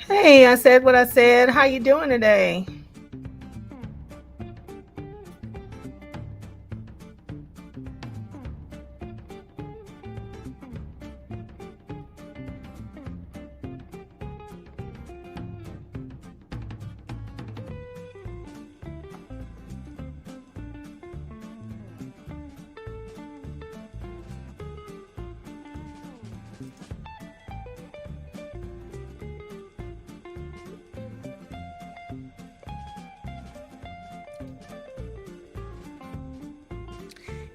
Hey, I said what I said. How you doing today?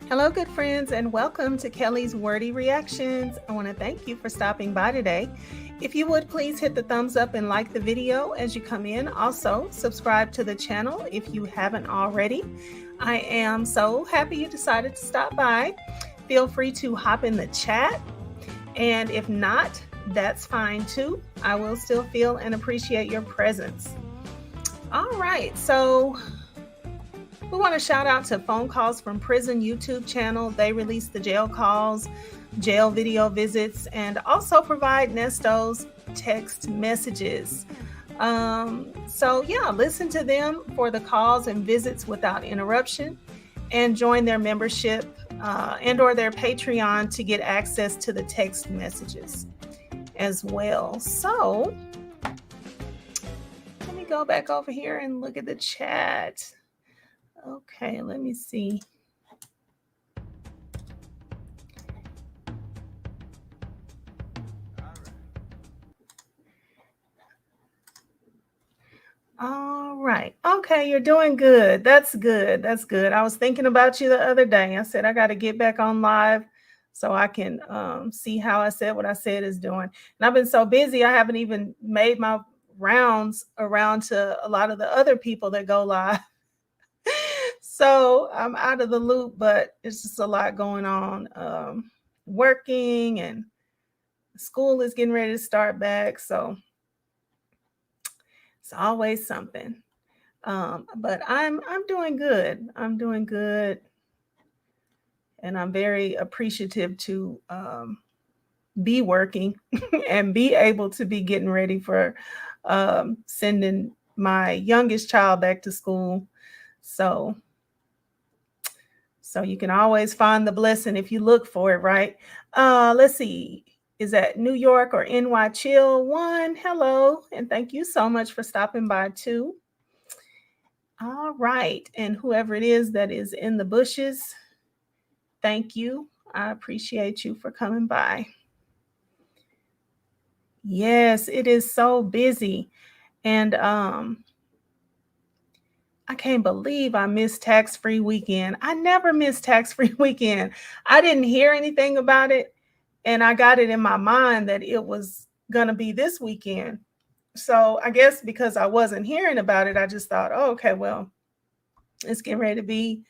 Hello, good friends, and welcome to Kelly's Wordy Reactions. I want to thank you for stopping by today. If you would please hit the thumbs up and like the video as you come in. Also, subscribe to the channel if you haven't already. I am so happy you decided to stop by. Feel free to hop in the chat, and if not, that's fine too. I will still feel and appreciate your presence. All right, so we want to shout out to Phone Calls from Prison YouTube channel. They release the jail calls, jail video visits, and also provide Nesto's text messages. So yeah, listen to them for the calls and visits without interruption, and join their membership and or their Patreon to get access to the text messages as well. So let me go back over here and look at the chat. Okay, let me see. All right. Okay, you're doing good. That's good. That's good. I was thinking about you the other day. I said I got to get back on live so I can see how I said what I said is doing. And I've been so busy, I haven't even made my rounds around to a lot of the other people that go live. So I'm out of the loop, but it's just a lot going on. Working, and school is getting ready to start back. So it's always something. But I'm doing good. I'm doing good. And I'm very appreciative to be working and be able to be getting ready for sending my youngest child back to school. So you can always find the blessing if you look for it, right? Let's see. Is that New York or NY Chill 1? Hello, and thank you so much for stopping by too. All right, and whoever it is that is in the bushes, thank you. I appreciate you for coming by. Yes, it is so busy. And I can't believe I missed tax-free weekend. I never miss tax-free weekend. I didn't hear anything about it, and I got it in my mind that it was going to be this weekend. So I guess because I wasn't hearing about it, I just thought, oh, okay, well, it's getting ready to be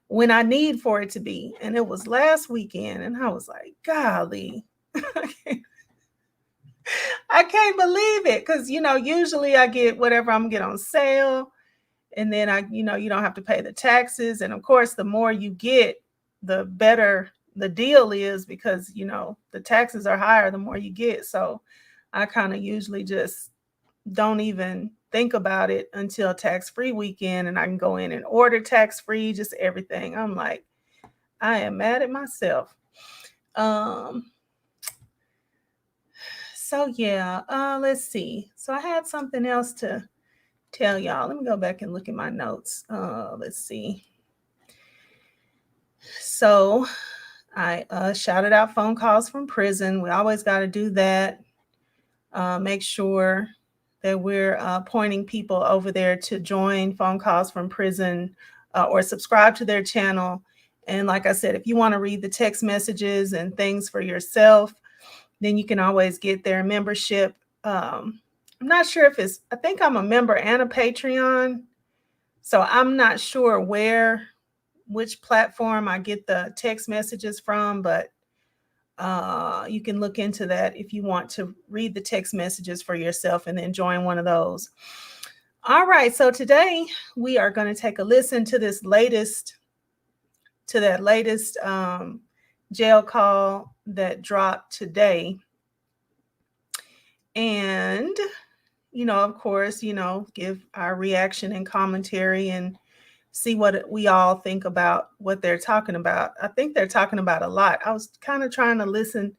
when I need for it to be. And it was last weekend, and I was like, golly. I can't believe it, because usually I get whatever I'm gonna get on sale, and then you don't have to pay the taxes. And of course, the more you get, the better the deal is, because the taxes are higher the more you get. So I kind of usually just don't even think about it until tax-free weekend, and I can go in and order tax-free, just everything. I'm like, I am mad at myself. So yeah, let's see. So I had something else to tell y'all. Let me go back and look at my notes. Let's see. So I shouted out Phone Calls from Prison. We always got to do that. Make sure that we're pointing people over there to join Phone Calls from Prison or subscribe to their channel. And like I said, if you want to read the text messages and things for yourself, then you can always get their membership. I'm not sure if I think I'm a member and a Patreon. So I'm not sure which platform I get the text messages from, but you can look into that if you want to read the text messages for yourself and then join one of those. All right, so today we are going to take a listen to that latest jail call that dropped today. And of course, give our reaction and commentary and see what we all think about what they're talking about. I think they're talking about a lot. I was kind of trying to listen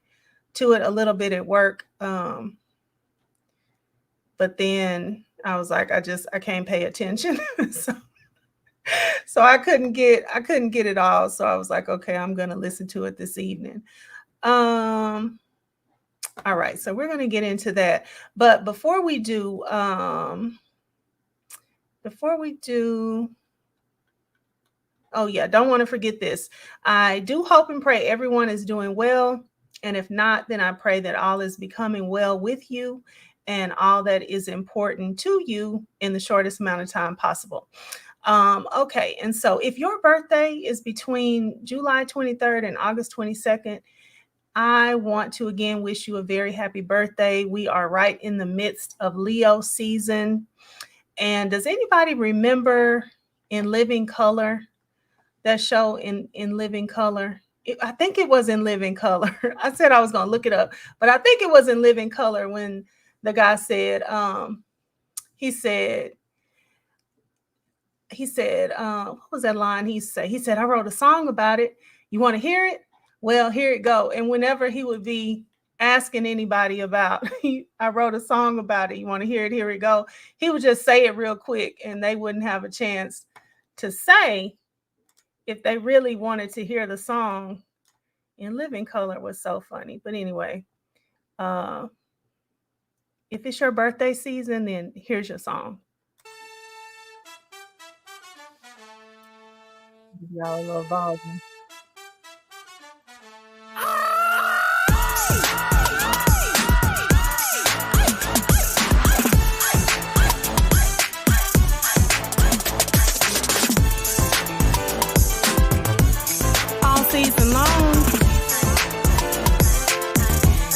to it a little bit at work. But then I was like, I can't pay attention. So I couldn't get it all. So I was like, okay, I'm going to listen to it this evening. All right. So we're going to get into that. But before we do, oh yeah, don't want to forget this. I do hope and pray everyone is doing well. And if not, then I pray that all is becoming well with you and all that is important to you in the shortest amount of time possible. Okay, and so if your birthday is between July 23rd and August 22nd, I want to again wish you a very happy birthday. We are right in the midst of Leo season. And does anybody remember In Living Color, that show in Living Color? I think it was In Living Color. I said I was going to look it up, but I think it was In Living Color when the guy said, he said, what was that line he said? He said, I wrote a song about it. You want to hear it? Well, here it go. And whenever he would be asking anybody about, I wrote a song about it. You want to hear it? Here it go. He would just say it real quick and they wouldn't have a chance to say if they really wanted to hear the song. In Living Color was so funny. But anyway, if it's your birthday season, then here's your song. Y'all a little volume. All season long,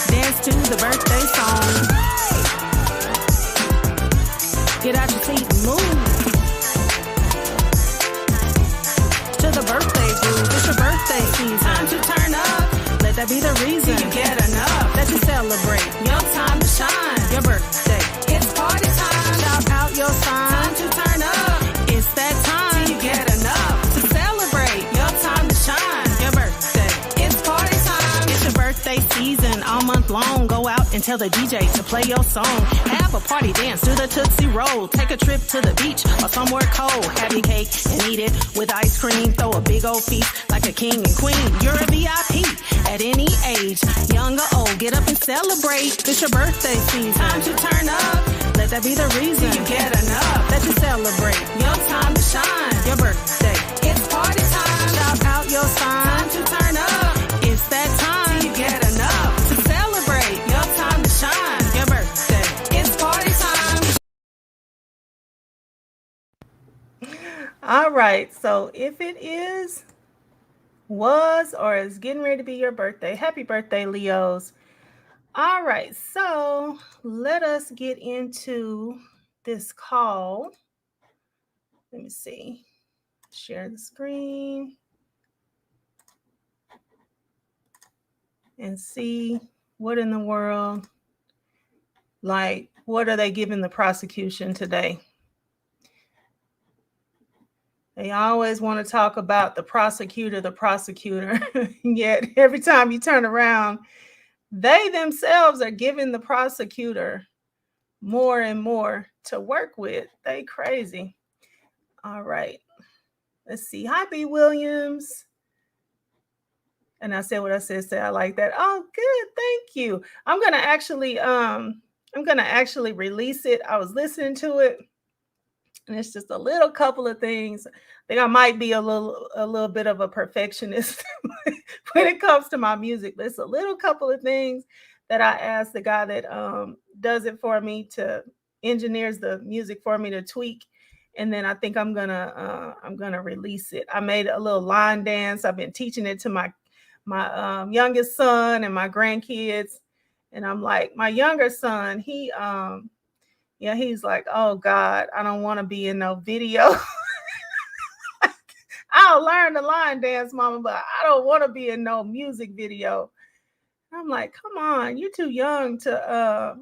dance to the birthday song. Get out your seat and move to the birthday groove. It's your birthday season. Time to turn up. Let that be the reason you get enough. That you celebrate. Your time to shine. Your birthday. It's party time. Shout out your sign. Time to turn up. It's that time. You get enough to celebrate. Your time to shine. Your birthday. It's party time. It's your birthday season. All month long. Go out and tell the DJ to play your song. Have a party dance to the Tootsie Roll. Take a trip to the beach or somewhere cold. Have your cake and eat it with ice cream. Throw a big old feast like a king and queen. You're a VIP at any age, young or old. Get up and celebrate. It's your birthday season. Time to turn up. Let that be the reason you get enough. That you celebrate. Your time to shine. Your birthday. It's party time. Shout out your sign. Time to turn up. It's that time. You get enough to celebrate. Your time to shine. Your birthday. It's party time. All right. So if it is, was, or is getting ready to be your birthday, happy birthday, Leos. All right. So let us get into this call. Let me see. Share the screen and see what in the world, like, what are they giving the prosecution today? They always want to talk about the prosecutor, yet every time you turn around, they themselves are giving the prosecutor more and more to work with. They crazy. All right. Let's see. Hi, B. Williams. And I said what I said. I like that. Oh, good. Thank you. I'm gonna actually release it. I was listening to it, and it's just a little couple of things. I think I might be a little bit of a perfectionist when it comes to my music, but it's a little couple of things that I asked the guy that does it for me, to engineers the music for me, to tweak. And then I think I'm gonna release it. I made a little line dance. I've been teaching it to my youngest son and my grandkids. And I'm like, my younger son, he's like, oh God, I don't want to be in no video. I'll learn the line dance, mama, but I don't want to be in no music video. I'm like, come on, you're too young to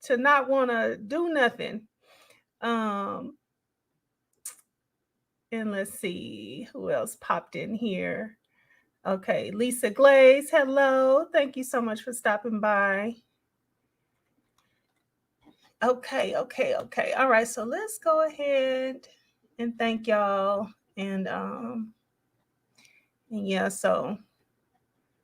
to not want to do nothing. And let's see who else popped in here. Okay, Lisa Glaze, hello. Thank you so much for stopping by. Okay. All right, so let's go ahead and thank y'all. And yeah, so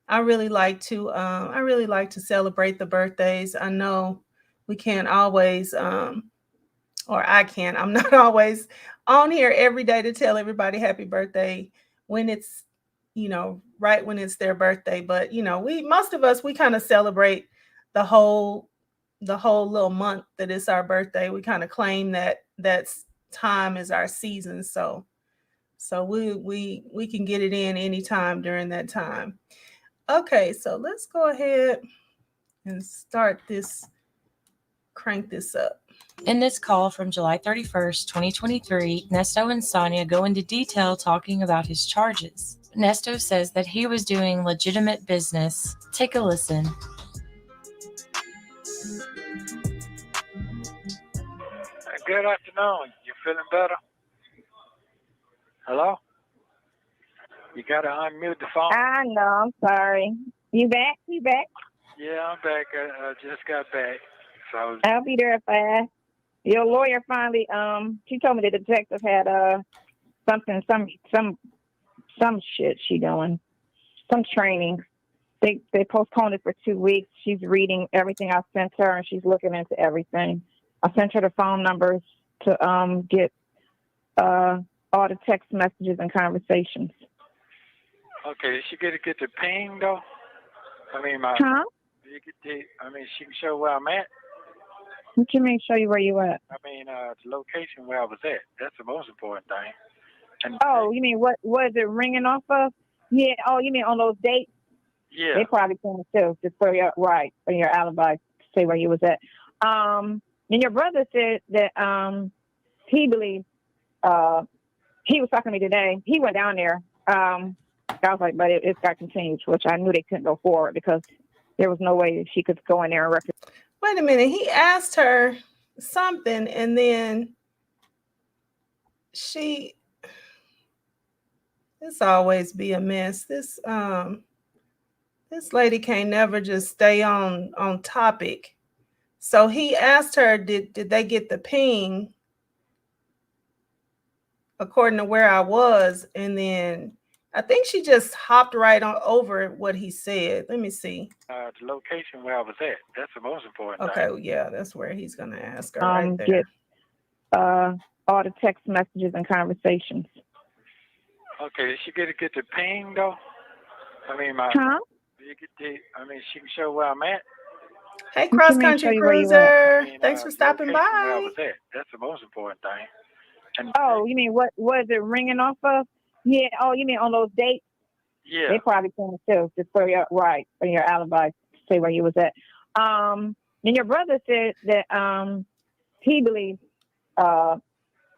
I really like to celebrate the birthdays. I know we can't always or I can't. I'm not always on here every day to tell everybody happy birthday when it's, right when it's their birthday. But most of us, we kind of celebrate the whole little month that it's our birthday. We kind of claim that's time is our season. So we can get it in anytime during that time. Okay, so let's go ahead and crank this up. In this call from July 31st, 2023, Nesto and Sonya go into detail talking about his charges. Nesto says that he was doing legitimate business. Take a listen. Good afternoon. You feeling better? Hello? You got to unmute the phone. I know. I'm sorry. You back? Yeah, I'm back. I just got back. So I'll be there fast. Your lawyer finally, she told me the detective had some shit she doing, some training. They postponed it for 2 weeks. She's reading everything I sent her, and she's looking into everything. I sent her the phone numbers to get all the text messages and conversations. okay, did she get the ping though? I mean, Huh? she can show where I'm at. What you mean? Show you where you at? I mean, the location where I was at. That's the most important thing. And Oh, you mean what is it ringing off of? Yeah. Oh, you mean on those dates? yeah. They probably can too, just for your alibi, say where you was at. And your brother said that he believes he was talking to me today. He went down there. I was like, but it's got continued, which I knew they couldn't go forward because there was no way she could go in there and record. Wait a minute. He asked her something, and then this always be a mess. This lady can't never just stay on topic. So he asked her, did they get the ping according to where I was? And then I think she just hopped right on over what he said. Let me see. The location where I was at. That's the most important Okay, thing. yeah, that's where he's gonna ask her right there. Get all the text messages and conversations. Okay, did she get the ping though? I mean, Huh? she can show where I'm at. Hey, Cross Country Cruiser, thanks for stopping by. Where I was at. That's the most important thing. And oh, you mean what is it ringing off of? Yeah. Oh, you mean on those dates? Yeah. They probably can too, just for your alibi, say where you was at. And your brother said that he believes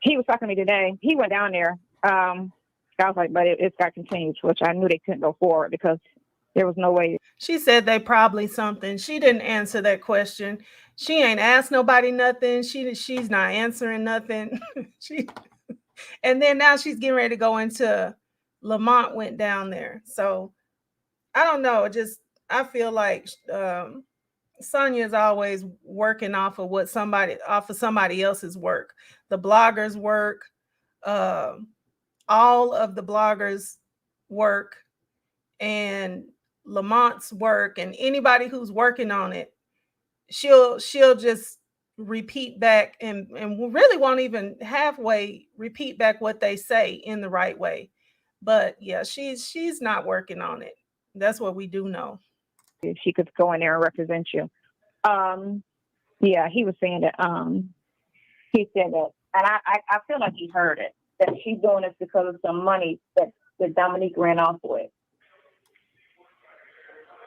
he was talking to me today. He went down there. I was like, but it's got continued, which I knew they couldn't go forward because there was no way. She said they probably something. She didn't answer that question. She ain't asked nobody nothing. She's not answering nothing. And then now she's getting ready to go into Lamont went down there. So I don't know. I feel like Sonya is always working off of somebody else's work. The bloggers' work, all of the bloggers' work, and Lamont's work, and anybody who's working on it, she'll just repeat back and really won't even halfway repeat back what they say in the right way. But yeah, she's not working on it. That's what we do know. If she could go in there and represent you. Yeah, he was saying that he said that, and I feel like he heard it, that she's doing this because of some money that Dominique ran off with.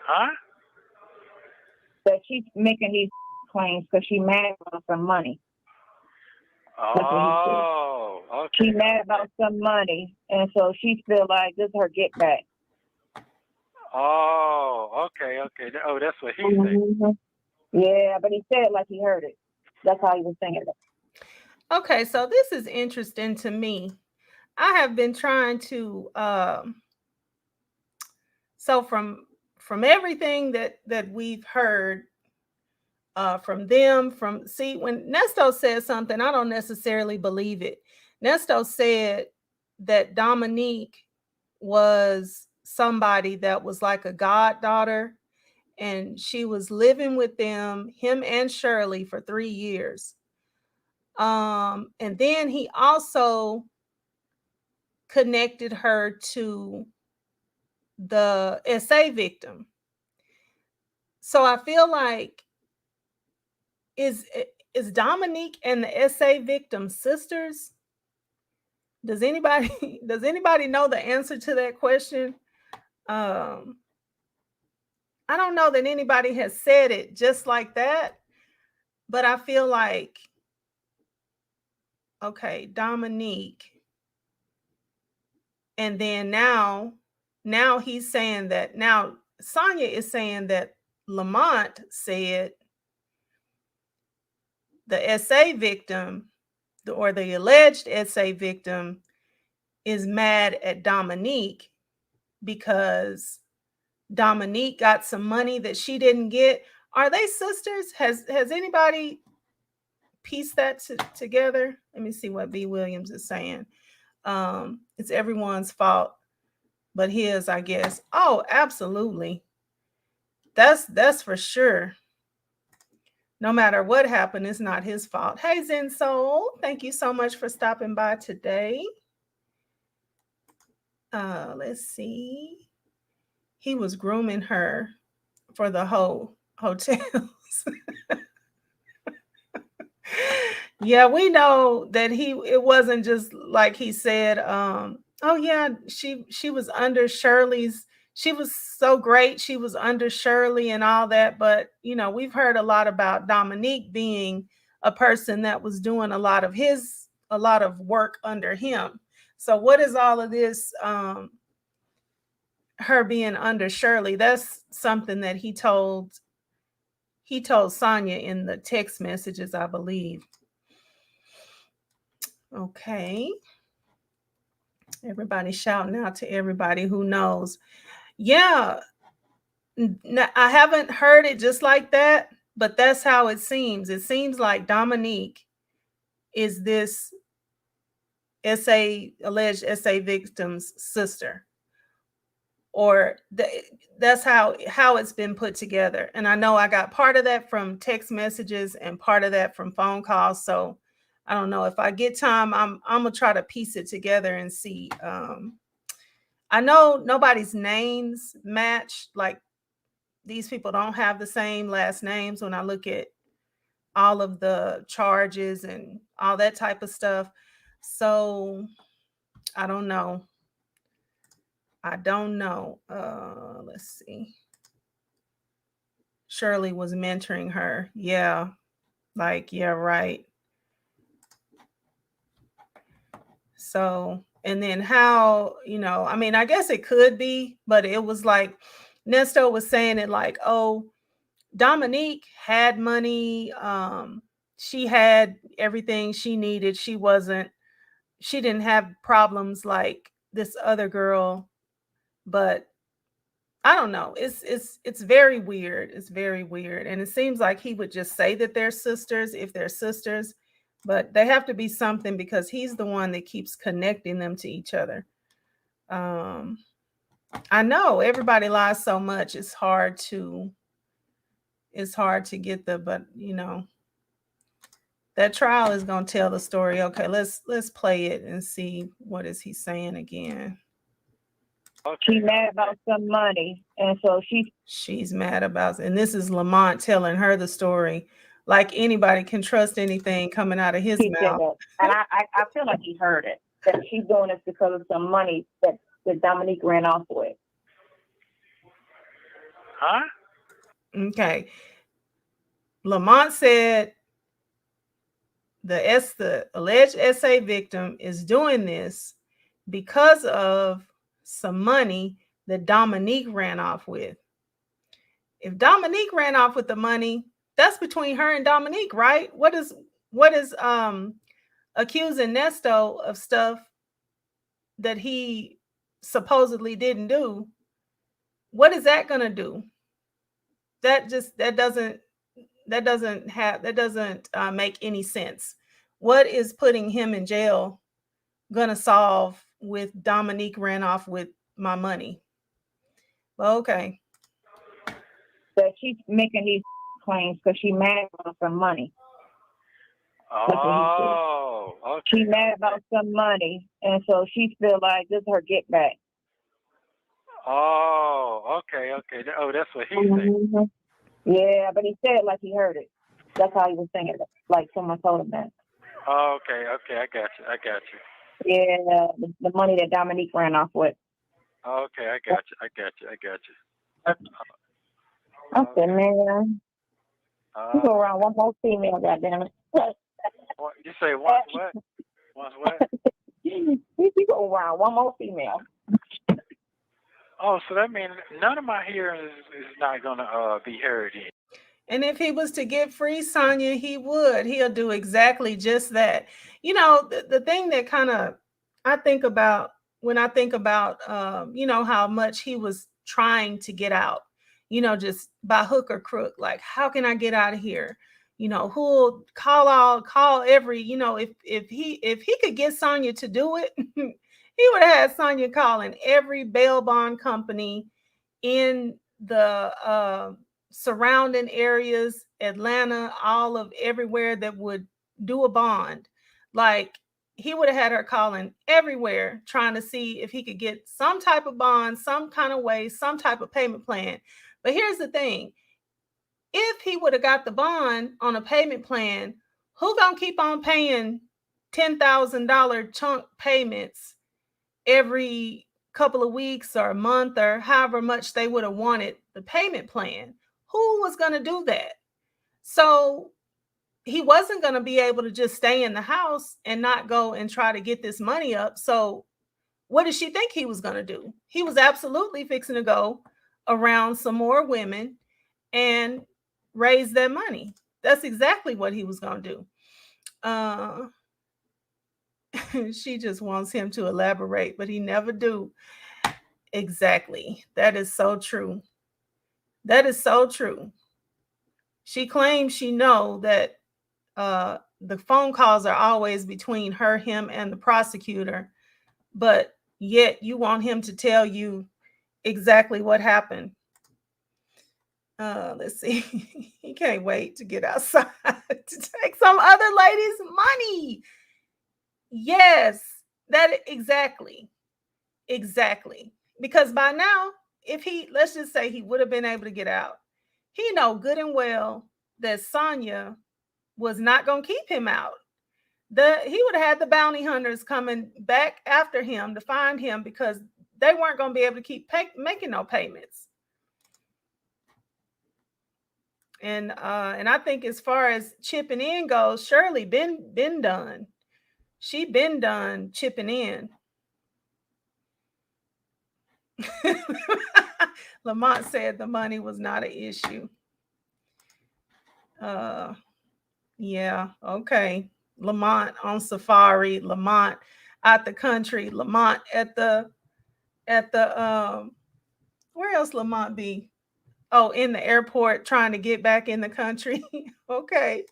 Huh? That she's making these claims because she's mad about some money. Oh, okay. She's mad about some money, and so she feel like this is her get back. Oh, okay. Oh, that's what he said. Yeah, but he said it like he heard it. That's how he was saying it. Okay, so this is interesting to me. I have been trying to so from everything that we've heard from them, see, when Nesto says something, I don't necessarily believe it. Nesto said that Dominique was somebody that was like a goddaughter, and she was living with them, him and Shirley, for 3 years. And then he also connected her to the SA victim. So I feel like is Dominique and the SA victim sisters? Does anybody know the answer to that question? I don't know that anybody has said it just like that, but I feel like, okay, Dominique, and then now he's saying that, now Sonya is saying that Lamont said the SA victim, or the alleged SA victim, is mad at Dominique because Dominique got some money that she didn't get. Are they sisters? Has anybody pieced that together? Let me see what B. Williams is saying. It's everyone's fault but his, I guess. Oh, absolutely. That's for sure. No matter what happened, it's not his fault. Hey, Zen Soul, thank you so much for stopping by today. Let's see. He was grooming her for the whole hotels. Yeah, we know that it wasn't just like he said, oh yeah, she was under Shirley's, she was so great, she was under Shirley and all that, but you know, we've heard a lot about Dominique being a person that was doing a lot of work under him. So what is all of this, her being under Shirley? That's something that he told Sonya in the text messages, I believe. Okay. Everybody shouting out to everybody who knows. Yeah. I haven't heard it just like that, but that's how it seems. It seems like Dominique is this alleged SA victim's sister, or that's how it's been put together. And I know I got part of that from text messages and part of that from phone calls. So I don't know, if I get time, I'm gonna try to piece it together and see. I know nobody's names match. Like, these people don't have the same last names when I look at all of the charges and all that type of stuff. So I don't know. Let's see. Shirley was mentoring her. Yeah. Like, yeah, right. So, and then how, I mean, I guess it could be, but it was like Nesto was saying it like, oh, Dominique had money. She had everything she needed. She didn't have problems like this other girl, but I don't know. It's very weird. It's very weird. And it seems like he would just say that they're sisters if they're sisters, but they have to be something because he's the one that keeps connecting them to each other. I know everybody lies so much. It's hard to get but that trial is going to tell the story. Okay, let's play it and see what is he saying again. She's mad about some money, and so she's mad about, and this is Lamont telling her the story. Like anybody can trust anything coming out of his mouth. And I feel like he heard it, that she's doing this because of some money that Dominique ran off with. Huh? Okay. Lamont said the alleged SA victim is doing this because of some money that Dominique ran off with. If Dominique ran off with the money, That's between her and Dominique, right? What is accusing Nesto of stuff that he supposedly didn't do? What is that going to do? That doesn't make any sense. What is putting him in jail going to solve with Dominique ran off with my money? Well, okay. That she's making these claims because she's mad about some money. Oh, okay. She's mad about some money, and so she feel like this is her get back. Oh, okay. Oh, that's what he said. Yeah, but he said it like he heard it. That's how he was saying it, like someone told him that. Oh, okay, I got you. Yeah, the money that Dominique ran off with. Okay, I got you. I said, man, you go around one more female, goddammit. You say what? What? You go around one more female. Oh, so that means none of my hearing is not going to be heard in. And if he was to get free Sonya, he'll do exactly just that. You know, the thing that kind of I think about when I think about, you know, how much he was trying to get out, you know, just by hook or crook, like, how can I get out of here? You know, who'll call every, you know, if he could get Sonya to do it, he would have had Sonya calling every bail bond company in the surrounding areas, Atlanta, all of everywhere that would do a bond. Like, he would have had her calling everywhere trying to see if he could get some type of bond, some kind of way, some type of payment plan. But here's the thing. If he would have got the bond on a payment plan, who gonna keep on paying $10,000 chunk payments every couple of weeks or a month or however much they would have wanted the payment plan? Who was going to do that? So he wasn't going to be able to just stay in the house and not go and try to get this money up. So what did she think he was going to do? He was absolutely fixing to go around some more women and raise that money. That's exactly what he was going to do. She just wants him to elaborate, but he never do. Exactly. That is so true. That is so true. She claims she know that the phone calls are always between her, him, and the prosecutor, but yet you want him to tell you exactly what happened. Let's see. He can't wait to get outside to take some other lady's money. Yes, that exactly. Because by now, if let's just say he would have been able to get out, he know good and well that Sonya was not going to keep him out. He would have had the bounty hunters coming back after him to find him because they weren't going to be able to keep making no payments. And I think as far as chipping in goes, Shirley been done. She been done chipping in. Lamont said the money was not an issue. Yeah, okay. Lamont on safari, Lamont out the country, Lamont at the where else Lamont be? Oh, in the airport trying to get back in the country. Okay.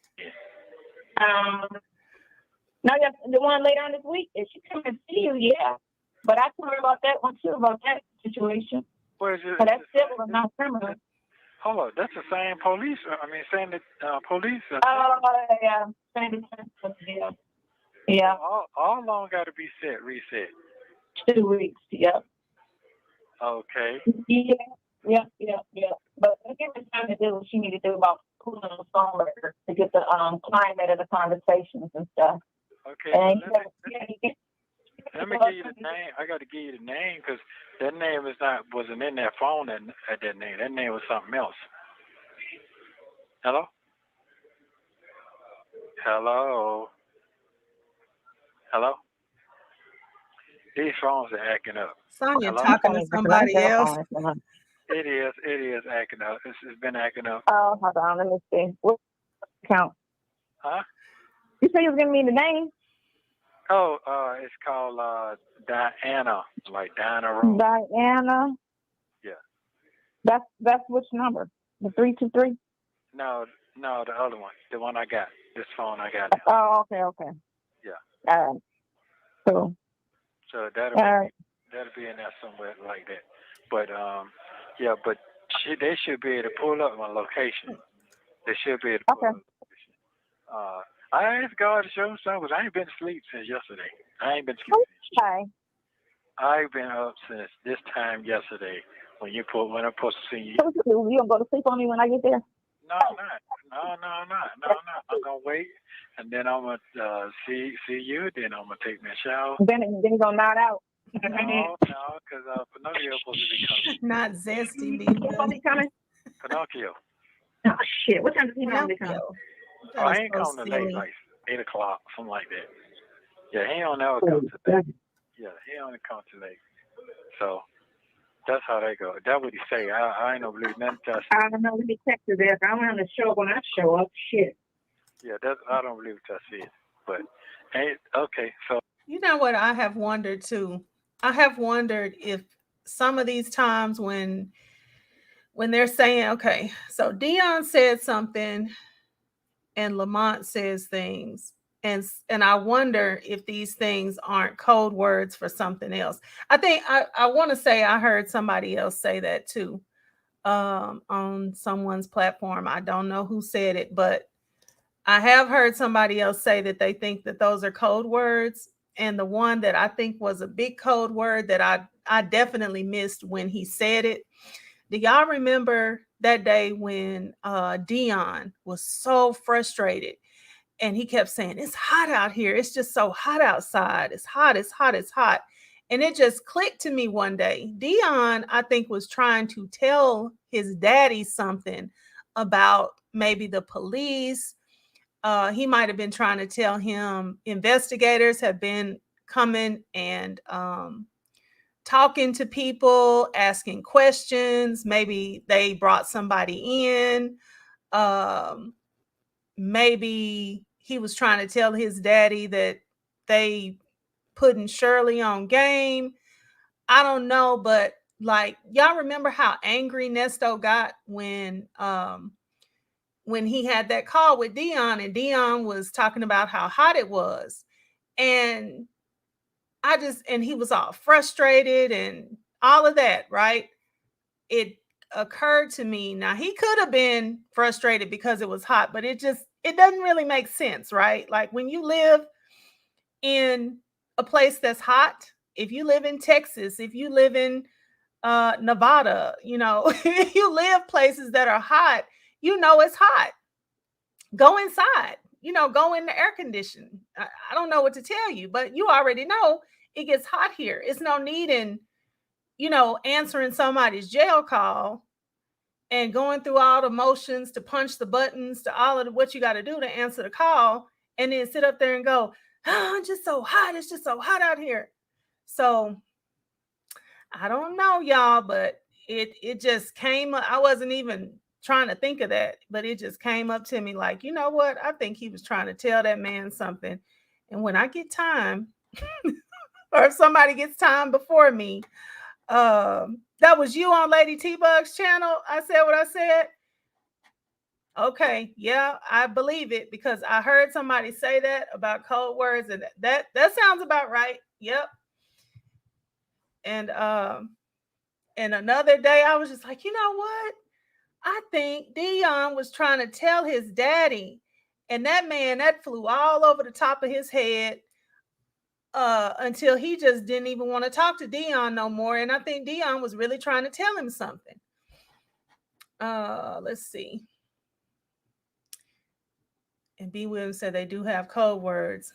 Now the one later on this week, if she come and see you, yeah. But I told her about that one too, about that situation. Where is it? But that's civil and not criminal. Hold on, that's the same police. Same police. Yeah, same. Yeah. All long got to be reset. 2 weeks. Yep. Okay. Yeah. But give her time to do what she needed to do about pulling the phone record to get the climate of the conversations and stuff. Okay. And let me give you the name. I got to give you the name because that name wasn't in that phone at that name. That name was something else. Hello? These phones are acting up. Sonya talking to somebody else. It is acting up. It's been acting up. Oh, hold on. Let me see. What account? Huh? You said you was giving me the name? Oh, it's called Diana, like Diana Road. Diana. Yeah. That's which number? The 323? No, the other one. The one I got. This phone I got now. Oh, okay. Yeah. All right. Cool. So that'll be in there somewhere like that. But yeah, but they should be able to pull up my location. They should be able to pull up my location. I asked God to show me something, but I ain't been asleep since yesterday. I ain't been sleeping. Okay. I've been up since this time yesterday when I'm supposed to see you. You gonna go to sleep on me when I get there? No, I'm not. I'm gonna wait, and then I'm gonna see you. Then I'm gonna take me a shower. Then you gonna nod out. No, because Pinocchio's supposed to be coming. Not zesty, Who's coming? Pinocchio. Oh shit! What time does he normally come? Oh, I ain't coming late, like 8 o'clock, something like that. Yeah, he don't ever come too late. Yeah, he only comes too late. So that's how they go. That's what he say. I ain't no believe nothing. I don't know. Let me text you there. I want him to show up when I show up. Shit. Yeah, I don't believe it. I see it. But okay. So you know what I have wondered too. I have wondered if some of these times when they're saying, okay, so Dion said something and Lamont says things, and I wonder if these things aren't code words for something else. I think I want to say I heard somebody else say that too, on someone's platform. I don't know who said it, but I have heard somebody else say that they think that those are code words. And the one that I think was a big code word that I definitely missed when he said it. Do y'all remember that day when Dion was so frustrated and he kept saying, it's hot out here. It's just so hot outside. It's hot, it's hot, it's hot. And it just clicked to me one day. Dion, I think, was trying to tell his daddy something about maybe the police. He might have been trying to tell him investigators have been coming and talking to people, asking questions. Maybe they brought somebody in. Maybe he was trying to tell his daddy that they putting Shirley on game. I don't know, but like, y'all remember how angry Nesto got when he had that call with Dion, and Dion was talking about how hot it was. And he was all frustrated and all of that, right? It occurred to me, now he could have been frustrated because it was hot, but it doesn't really make sense, right? Like when you live in a place that's hot, if you live in Texas, if you live in Nevada, if you live places that are hot, it's hot. Go inside, go in the air conditioning. I don't know what to tell you, but you already know it gets hot here. It's no need in, answering somebody's jail call and going through all the motions to punch the buttons to all of what you got to do to answer the call, and then sit up there and go, oh, it's just so hot. It's just so hot out here. So I don't know, y'all, but it just came up. I wasn't even trying to think of that, but it just came up to me like, you know what? I think he was trying to tell that man something. And when I get time, or if somebody gets time before me, that was you on Lady T-Bug's channel. I said what I said. Okay, yeah, I believe it, because I heard somebody say that about code words, and that sounds about right. Yep. And another day I was just like, you know what? I think Dion was trying to tell his daddy, and that flew all over the top of his head until he just didn't even want to talk to Dion no more. And I think Dion was really trying to tell him something. Let's see. And B. Williams said they do have code words,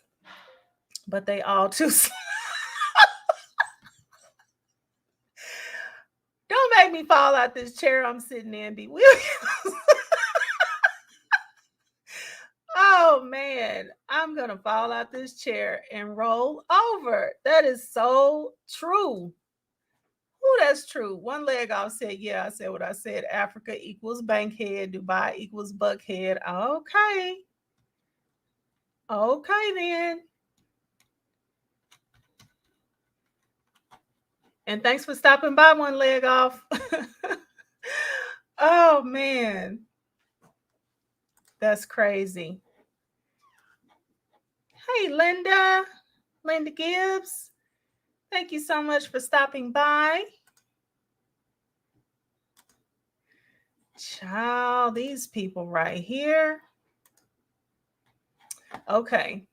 but they all too slow. Don't make me fall out this chair I'm sitting in, B. Williams. Oh man, I'm gonna fall out this chair and roll over. That is so true. Oh, that's true. One leg off said, yeah, I said what I said. Africa equals bankhead. Dubai equals buckhead. Okay. Okay, then. And thanks for stopping by, one leg off. Oh, man. That's crazy. Hey, Linda. Linda Gibbs. Thank you so much for stopping by. Child, these people right here. Okay.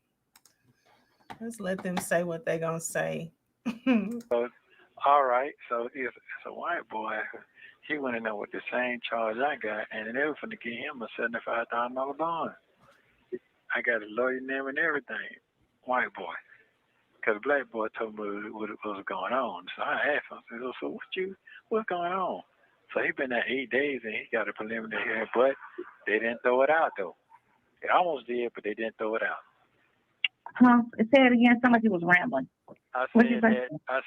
Let's let them say what they're going to say. So, all right. So if it's a white boy, he went in there with the same charge I got, and they were finna give him a $75,000 bond. I got a lawyer name and everything. White boy. Because black boy told me what was going on. So I asked him, so what's going on? So he been there 8 days and he got a preliminary hearing, but they didn't throw it out though. They almost did, but they didn't throw it out. Huh? Say it again. Somebody was rambling. I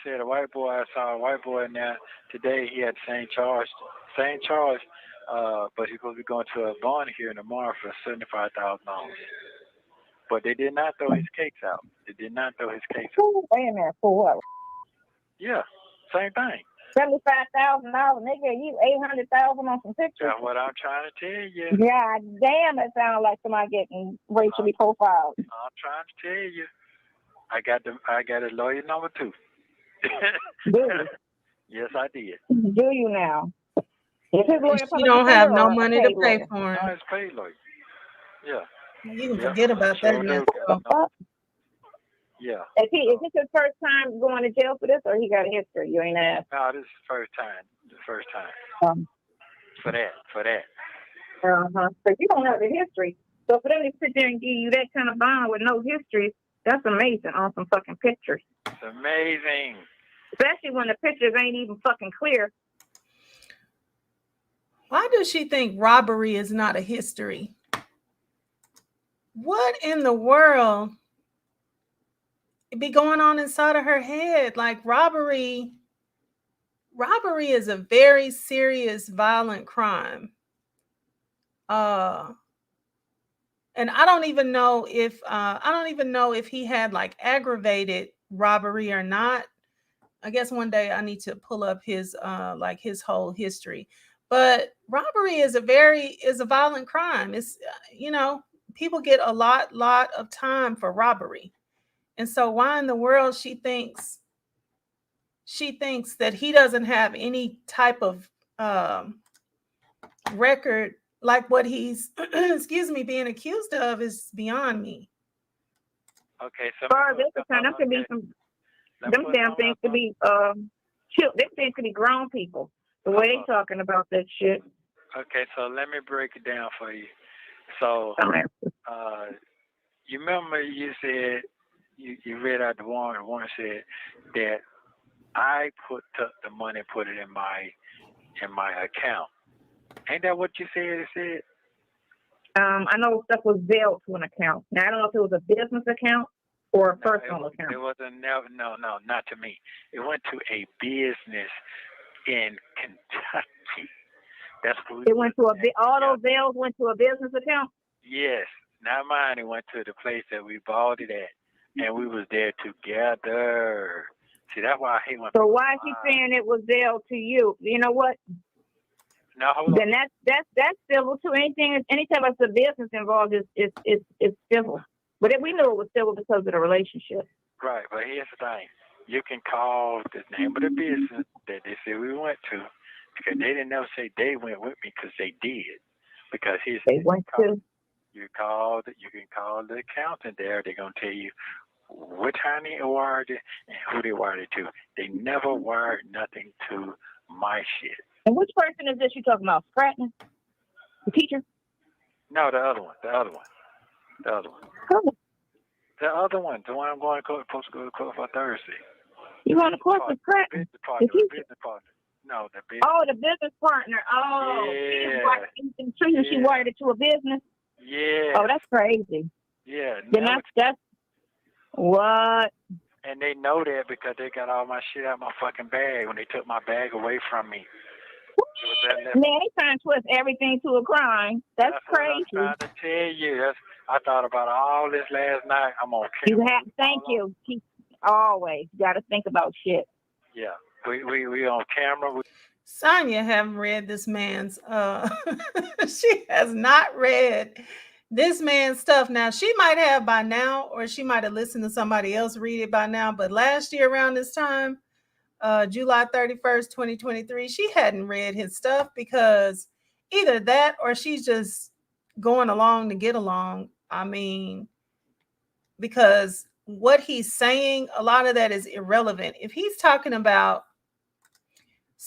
said a white boy. I saw a white boy in there today. He had the same charge, but he's supposed to be going to a bond hearing tomorrow for $75,000. But they did not throw his case out. Wait a minute, for what? Yeah, same thing. $75,000, nigga. You $800,000 on some pictures. That's what I'm trying to tell you. God damn, it sounds like somebody getting racially profiled. I'm trying to tell you. I got a lawyer number 2. Do you? Yes, I did. Do you now? Is his lawyer you don't have no money to pay lawyer? for him. No, it's paid lawyer. Yeah. You can forget about that. Yeah. Is this his first time going to jail for this, or he got a history? You ain't asked. No, this is the first time. For that. So you don't have the history. So for them to sit there and give you that kind of bond with no history, that's amazing on some fucking pictures. It's amazing. Especially when the pictures ain't even fucking clear. Why does she think robbery is not a history? What in the world be going on inside of her head? Like robbery is a very serious, violent crime. And I don't even know if he had like aggravated robbery or not. I guess one day I need to pull up his his whole history. But robbery is a violent crime. It's people get a lot of time for robbery. And so why in the world she thinks that he doesn't have any type of record like what he's being accused of is beyond me. Okay, so them could be them damn things could be them things could be grown people. The way they talking about that shit. Okay, so let me break it down for you. So you remember you said you read out the warrant. The warrant said that I took the money and put it in my account. Ain't that what you said? It said. I know stuff was billed to an account. Now I don't know if it was a business account or a personal account. It wasn't. No, not to me. It went to a business in Kentucky. That's who it went to all those bills went to a business account? Yes. Not mine. It went to the place that we bought it at. And we was there together. See, that's why I hate when. So why is he saying it was billed to you? You know what? No, hold on. Then that's civil too. Anytime it's a business involved is civil. But we knew it was civil because of the relationship. Right, but here's the thing. You can call the name of the business that they said we went to, because they didn't never say they went with me, because they did. Because they went to. You can call the accountant there. They're gonna tell you what time they wired it and who they wired it to. They never wired nothing to my shit. And which person is this you talking about? Stratton? The teacher? No, the other one. The other one. Who? The other one. The one I'm going to court, supposed to go to court for Thursday. You going to court for Stratton? The business partner. No, the business. Oh, the business partner. Oh, yeah. She wired it to a business. Yeah. Oh, that's crazy. Yeah. Then that's what. And they know that because they got all my shit out of my fucking bag when they took my bag away from me. Man, they trying to twist everything to a crime. That's crazy. What I'm trying to tell you. I thought about all this last night. I'm on camera. Thank you. Always got to think about shit. Yeah, we on camera. Sonya haven't read this man's. She has not read this man's stuff. Now she might have by now, or she might have listened to somebody else read it by now. But last year around this time, July 31st, 2023, she hadn't read his stuff because either that or she's just going along to get along. I mean, because what he's saying, a lot of that is irrelevant. If he's talking about,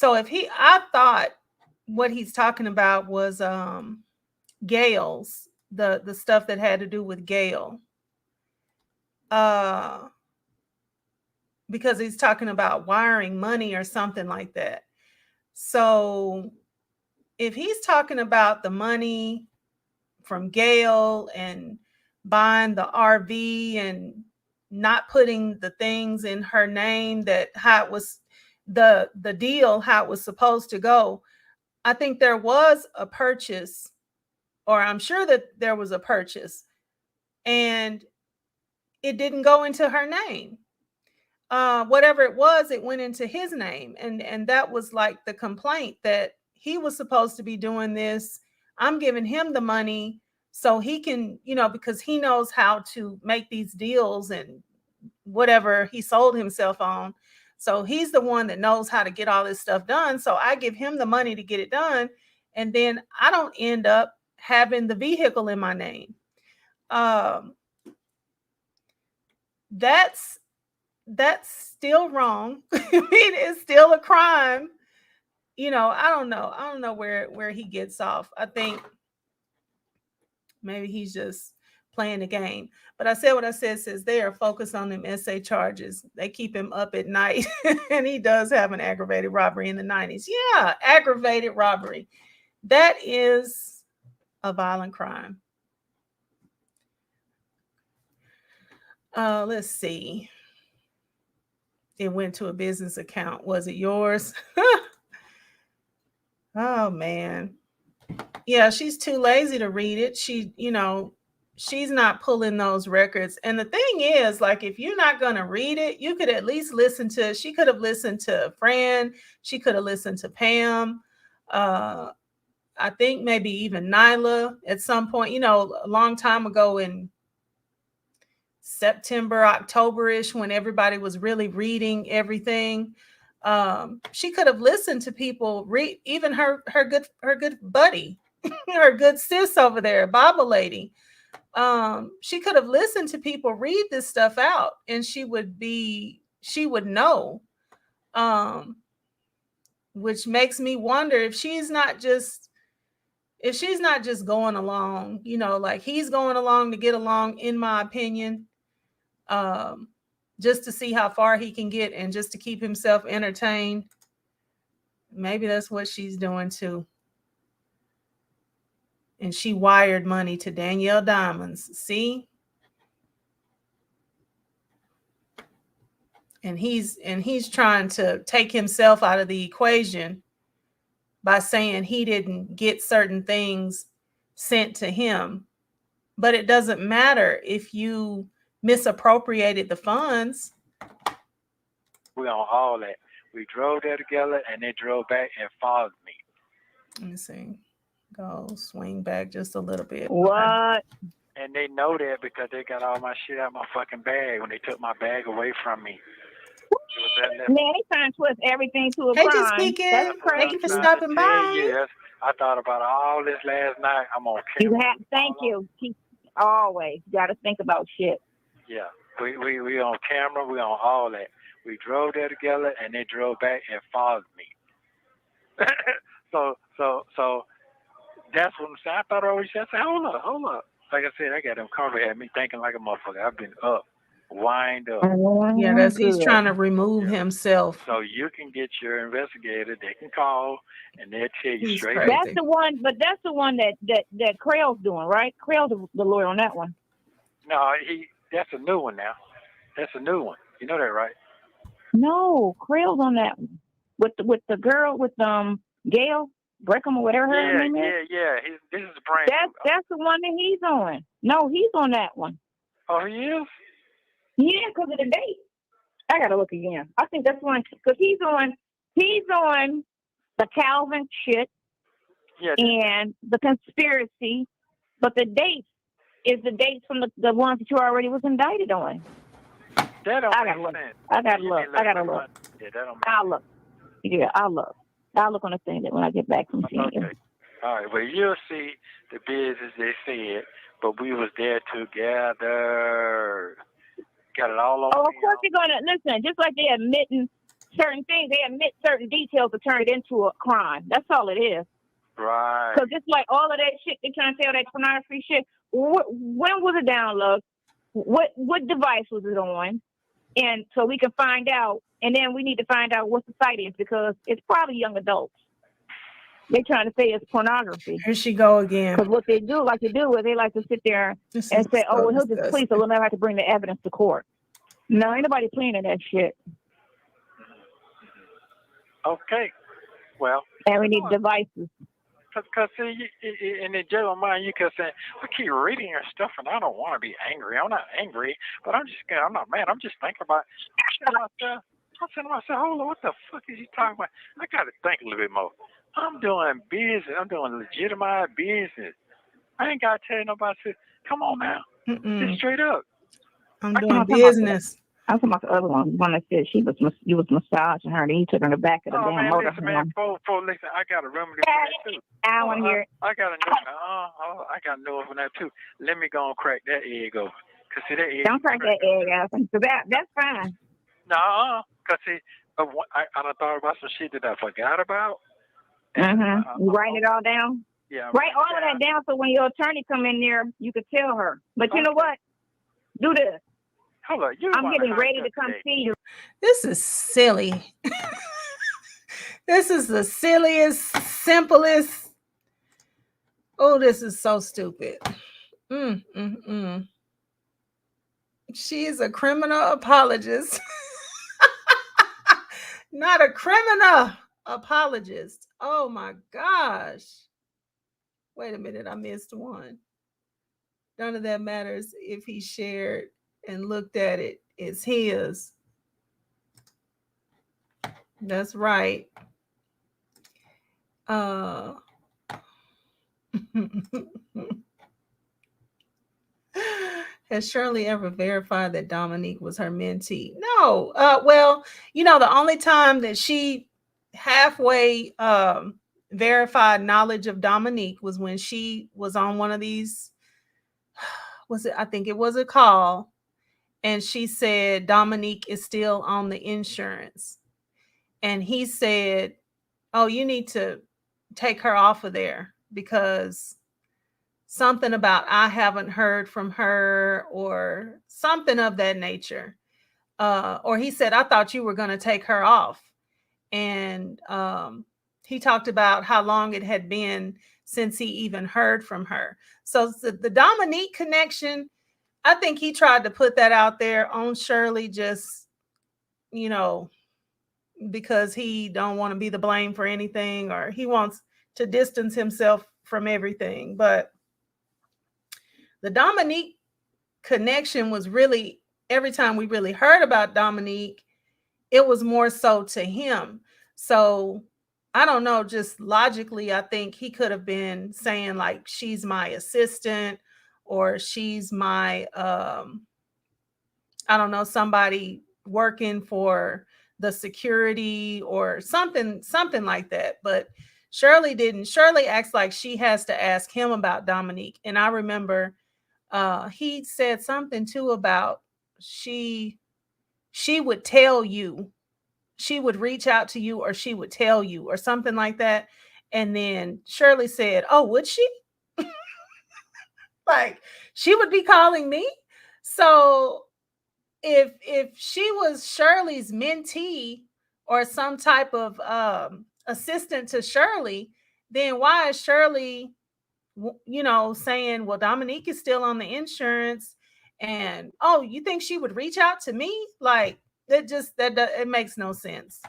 I thought what he's talking about was Gail's, the stuff that had to do with Gail. Because he's talking about wiring money or something like that. So if he's talking about the money from Gail and buying the RV and not putting the things in her name, that how it was the deal, how it was supposed to go, I think there was a purchase, or I'm sure that there was a purchase, and it didn't go into her name. Whatever it was, it went into his name. And that was like the complaint, that he was supposed to be doing this. I'm giving him the money so he can, because he knows how to make these deals and whatever he sold himself on. So he's the one that knows how to get all this stuff done. So I give him the money to get it done. And then I don't end up having the vehicle in my name. That's still wrong. I mean, it's still a crime. I don't know where he gets off. I think maybe he's just playing the game. But I said what I said, says they are focused on them SA charges. They keep him up at night. And he does have an aggravated robbery in the 90s. Yeah, aggravated robbery. That is a violent crime. Let's see. It went to a business account. Was it yours? Oh, man. Yeah, she's too lazy to read it. She's not pulling those records. And the thing is, like, if you're not going to read it, you could at least listen to, she could have listened to a friend. She could have listened to Pam. I think maybe even Nyla at some point, a long time ago in September, October-ish, when everybody was really reading everything. She could have listened to people read, even her good buddy, her good sis over there, Bible lady. She could have listened to people read this stuff out, and she would know. Which makes me wonder if she's not just going along, like he's going along to get along, in my opinion. Just to see how far he can get and just to keep himself entertained. Maybe that's what she's doing too. And she wired money to Danielle Diamonds. See? And he's trying to take himself out of the equation by saying he didn't get certain things sent to him. But it doesn't matter if you misappropriated the funds. We on all that. We drove there together, and they drove back and followed me. Let me see. Go swing back just a little bit. What? And they know that because they got all my shit out of my fucking bag when they took my bag away from me. Man, they trying to twist everything to a crime. Just speaking. Thank you for stopping by. Yes, I thought about all this last night. I'm on camera. Thank you. Always got to think about shit. Yeah, we on camera. We on all that. We drove there together, and they drove back and followed me. so that's what I'm saying. I thought I always said, hold up. Like I said, I got them covered, had me thinking like a motherfucker. I've been up, wind up. Yeah, he's trying to remove himself. So you can get your investigator. They can call, and they'll tell you straight. That's the one, but that's the one that Crell's doing, right? Crell's the lawyer on that one. No, that's a new one now. That's a new one. You know that, right? No, Krill's on that one. With the girl with Gail Breckham or whatever her name is. Yeah. This is brand new. That's the one that he's on. No, he's on that one. Oh, he is? Yeah, because of the date. I gotta look again. I think that's one because he's on the Calvin shit and the conspiracy, but the date is the dates from the ones that you already was indicted on. That don't make sense. I gotta look. Yeah, that don't make I'll look. Yeah, I'll look. I'll look on the thing that when I get back from seeing you. Okay. All right. Well, you'll see the business they said, but we was there together. Got it all over. Oh, of course you're gonna listen. Just like they admitting certain things, they admit certain details to turn it into a crime. That's all it is. Right. Because just like all of that shit, they trying to say all that pornography shit. When was it downloaded? What device was it on? And so we can find out, and then we need to find out what the site is because it's probably young adults. They're trying to say it's pornography. Here she go again. Because what they do, like to do, is they like to sit there and say, "Oh, well, he'll just plead, so we'll never have to bring the evidence to court." No, ain't nobody pleading that shit. Okay. Well. And we need devices. Because in the general mind, you can say, we keep reading your stuff, and I don't want to be angry. I'm not angry, but I'm not mad. I'm just thinking about myself. I'm saying to myself, hold on, what the fuck is he talking about? I got to think a little bit more. I'm doing business. I'm doing legitimized business. I ain't got to tell nobody to, come on now. Just straight up. I'm doing business. I'm talking about the other one that said you was massaging her, and he took her in the back of the damn motor. Listen, I got a remedy for that too. I want to hear it. I got a new one for that too. Let me go and crack that egg open. Cause see that egg. Don't crack that egg out. So that's fine. No, cause see, I done thought about some shit that I forgot about. You writing it all down? Yeah. Write all of that down so when your attorney come in there, you could tell her. But you know what? Do this. Hold on, I'm getting ready to come see you. This is silly. This is the silliest, simplest. Oh, this is so stupid. She is a criminal apologist. Not a criminal apologist. Oh my gosh. Wait a minute, I missed one. None of that matters if he shared and looked at it. It's his. That's right. Has Shirley ever verified that Dominique was her mentee? No. Well, the only time that she halfway verified knowledge of Dominique was when she was on one of these, I think it was a call, and she said Dominique is still on the insurance. And he said, oh, you need to take her off of there because something about I haven't heard from her or something of that nature. Or he said, I thought you were going to take her off. And he talked about how long it had been since he even heard from her. So the Dominique connection, I think he tried to put that out there on Shirley just, because he don't want to be the blame for anything, or he wants to distance himself from everything. But the Dominique connection was really, every time we really heard about Dominique, it was more so to him. So I don't know, just logically, I think he could have been saying like, she's my assistant, or she's my, I don't know, somebody working for the security or something like that. But Shirley didn't. Shirley acts like she has to ask him about Dominique. And I remember he said something too about she would tell you, she would reach out to you, or she would tell you, or something like that. And then Shirley said, oh, would she? Like, she would be calling me. So if she was Shirley's mentee or some type of assistant to Shirley, then why is Shirley, saying, well, Dominique is still on the insurance, and oh, you think she would reach out to me? Like, it makes no sense.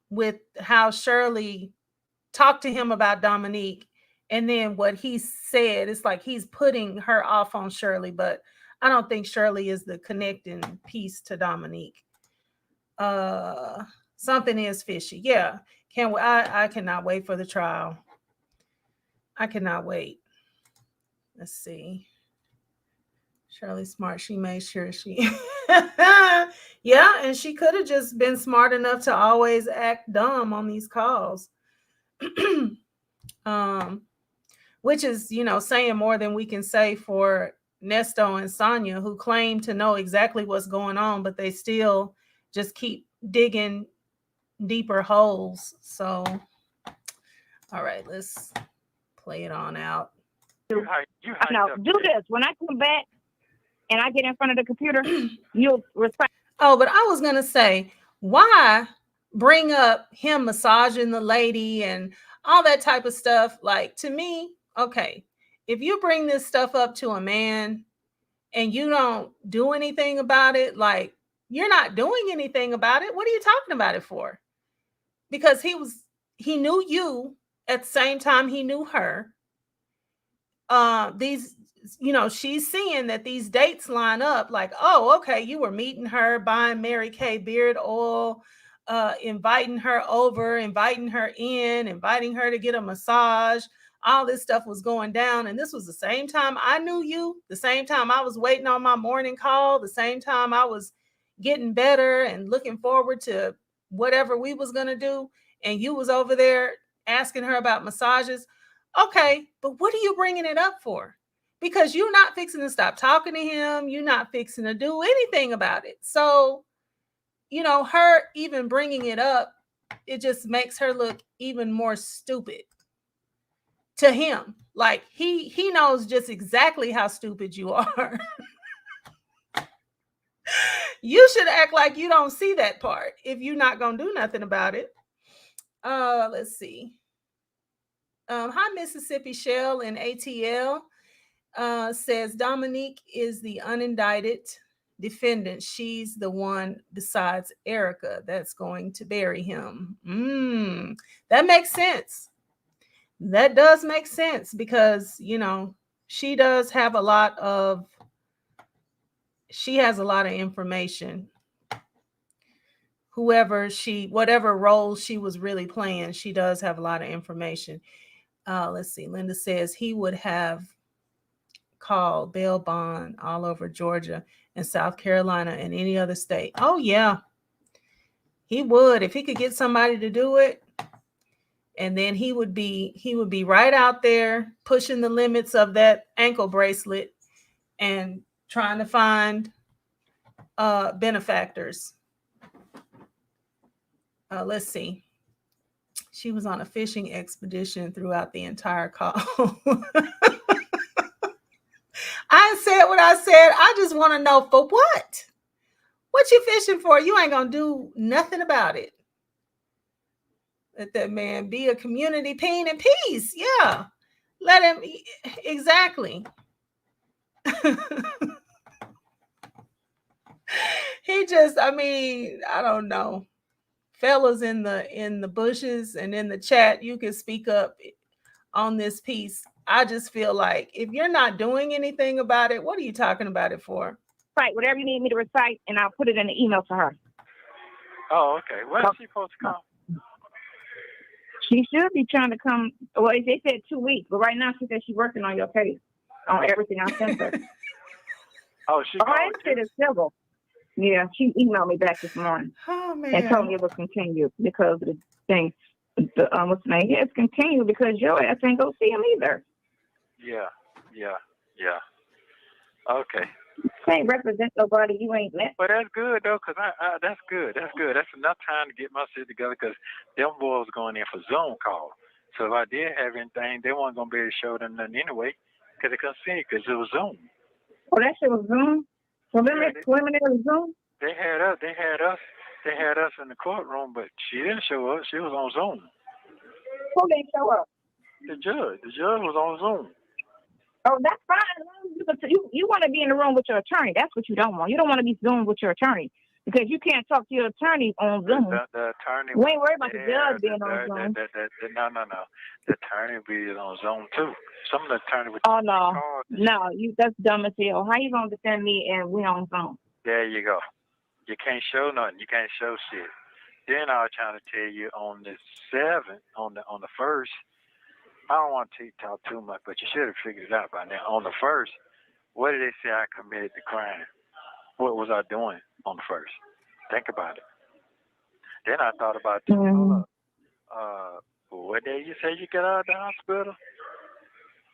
With how Shirley talked to him about Dominique, and then what he said, it's like he's putting her off on Shirley, but I don't think Shirley is the connecting piece to Dominique. Something is fishy. Yeah. I cannot wait for the trial. I cannot wait. Let's see. Shirley Smart, she made sure she yeah, and she could have just been smart enough to always act dumb on these calls. Which is, saying more than we can say for Nesto and Sonya, who claim to know exactly what's going on, but they still just keep digging deeper holes. So, all right, let's play it on out. Do this. When I come back and I get in front of the computer, you'll respect. Oh, but I was going to say, why bring up him massaging the lady and all that type of stuff? Like, to me, okay, if you bring this stuff up to a man and you don't do anything about it, like, you're not doing anything about it. What are you talking about it for? Because he knew you at the same time he knew her. She's seeing that these dates line up, like, oh, okay, you were meeting her, buying Mary Kay beard oil, inviting her over, inviting her in, inviting her to get a massage. All this stuff was going down. And this was the same time I knew you, the same time I was waiting on my morning call, the same time I was getting better and looking forward to whatever we was going to do. And you was over there asking her about massages. Okay, but what are you bringing it up for? Because you're not fixing to stop talking to him. You're not fixing to do anything about it. So, her even bringing it up, it just makes her look even more stupid to him. Like, he knows just exactly how stupid you are. You should act like you don't see that part if you're not going to do nothing about it. Let's see. Hi, Mississippi Shell in ATL. Says Dominique is the unindicted defendant. She's the one besides Erica that's going to bury him. That makes sense. That does make sense because, she does have she has a lot of information. Whatever role she was really playing, she does have a lot of information. Let's see. Linda says he would have called bail bond all over Georgia and South Carolina and any other state. Oh yeah, he would if he could get somebody to do it. And then he would be right out there pushing the limits of that ankle bracelet and trying to find benefactors. Let's see. She was on a fishing expedition throughout the entire call. I said what I said. I just want to know for what? What you fishing for? You ain't going to do nothing about it. Let that man be a community pain and peace. Yeah. Let him. Exactly. I don't know. Fellas in the bushes and in the chat, you can speak up on this piece. I just feel like if you're not doing anything about it, what are you talking about it for? Right, whatever you need me to recite, and I'll put it in the email to her. Oh, okay. When is she supposed to come? She should be trying to come. Well, they said 2 weeks, but right now she said she's working on your case, on everything I sent her. I said it's civil. Yeah, she emailed me back this morning and told me it was continued because of the thing. What's the name? Yeah, it's continued because your ass ain't go see him either. Yeah. Okay. You can't represent nobody you ain't met. But that's good though, cause that's good. That's good. That's enough time to get my shit together, cause them boys going in for Zoom call. So if I did have anything, they weren't gonna be able to show them nothing anyway, cause they couldn't see it, cause it was Zoom. Oh, that shit was Zoom. Preliminary Zoom. They had us in the courtroom, but she didn't show up. She was on Zoom. Who didn't show up? The judge. The judge was on Zoom. Oh, that's fine. You want to be in the room with your attorney. That's what you don't want. You don't want to be Zoom with your attorney because you can't talk to your attorney on Zoom. The attorney. We ain't worried about the judge being on Zoom. No. The attorney will be on Zoom too. Some of the attorney would. Oh no, that's dumb as hell. How you gonna defend me and we on Zoom? There you go. You can't show nothing. You can't show shit. Then I was trying to tell you on the 7th, on the 1st. I don't want to talk too much, but you should have figured it out by now. On the 1st, what did they say I committed the crime? What was I doing on the 1st? Think about it. Then I thought about what day you say you get out of the hospital?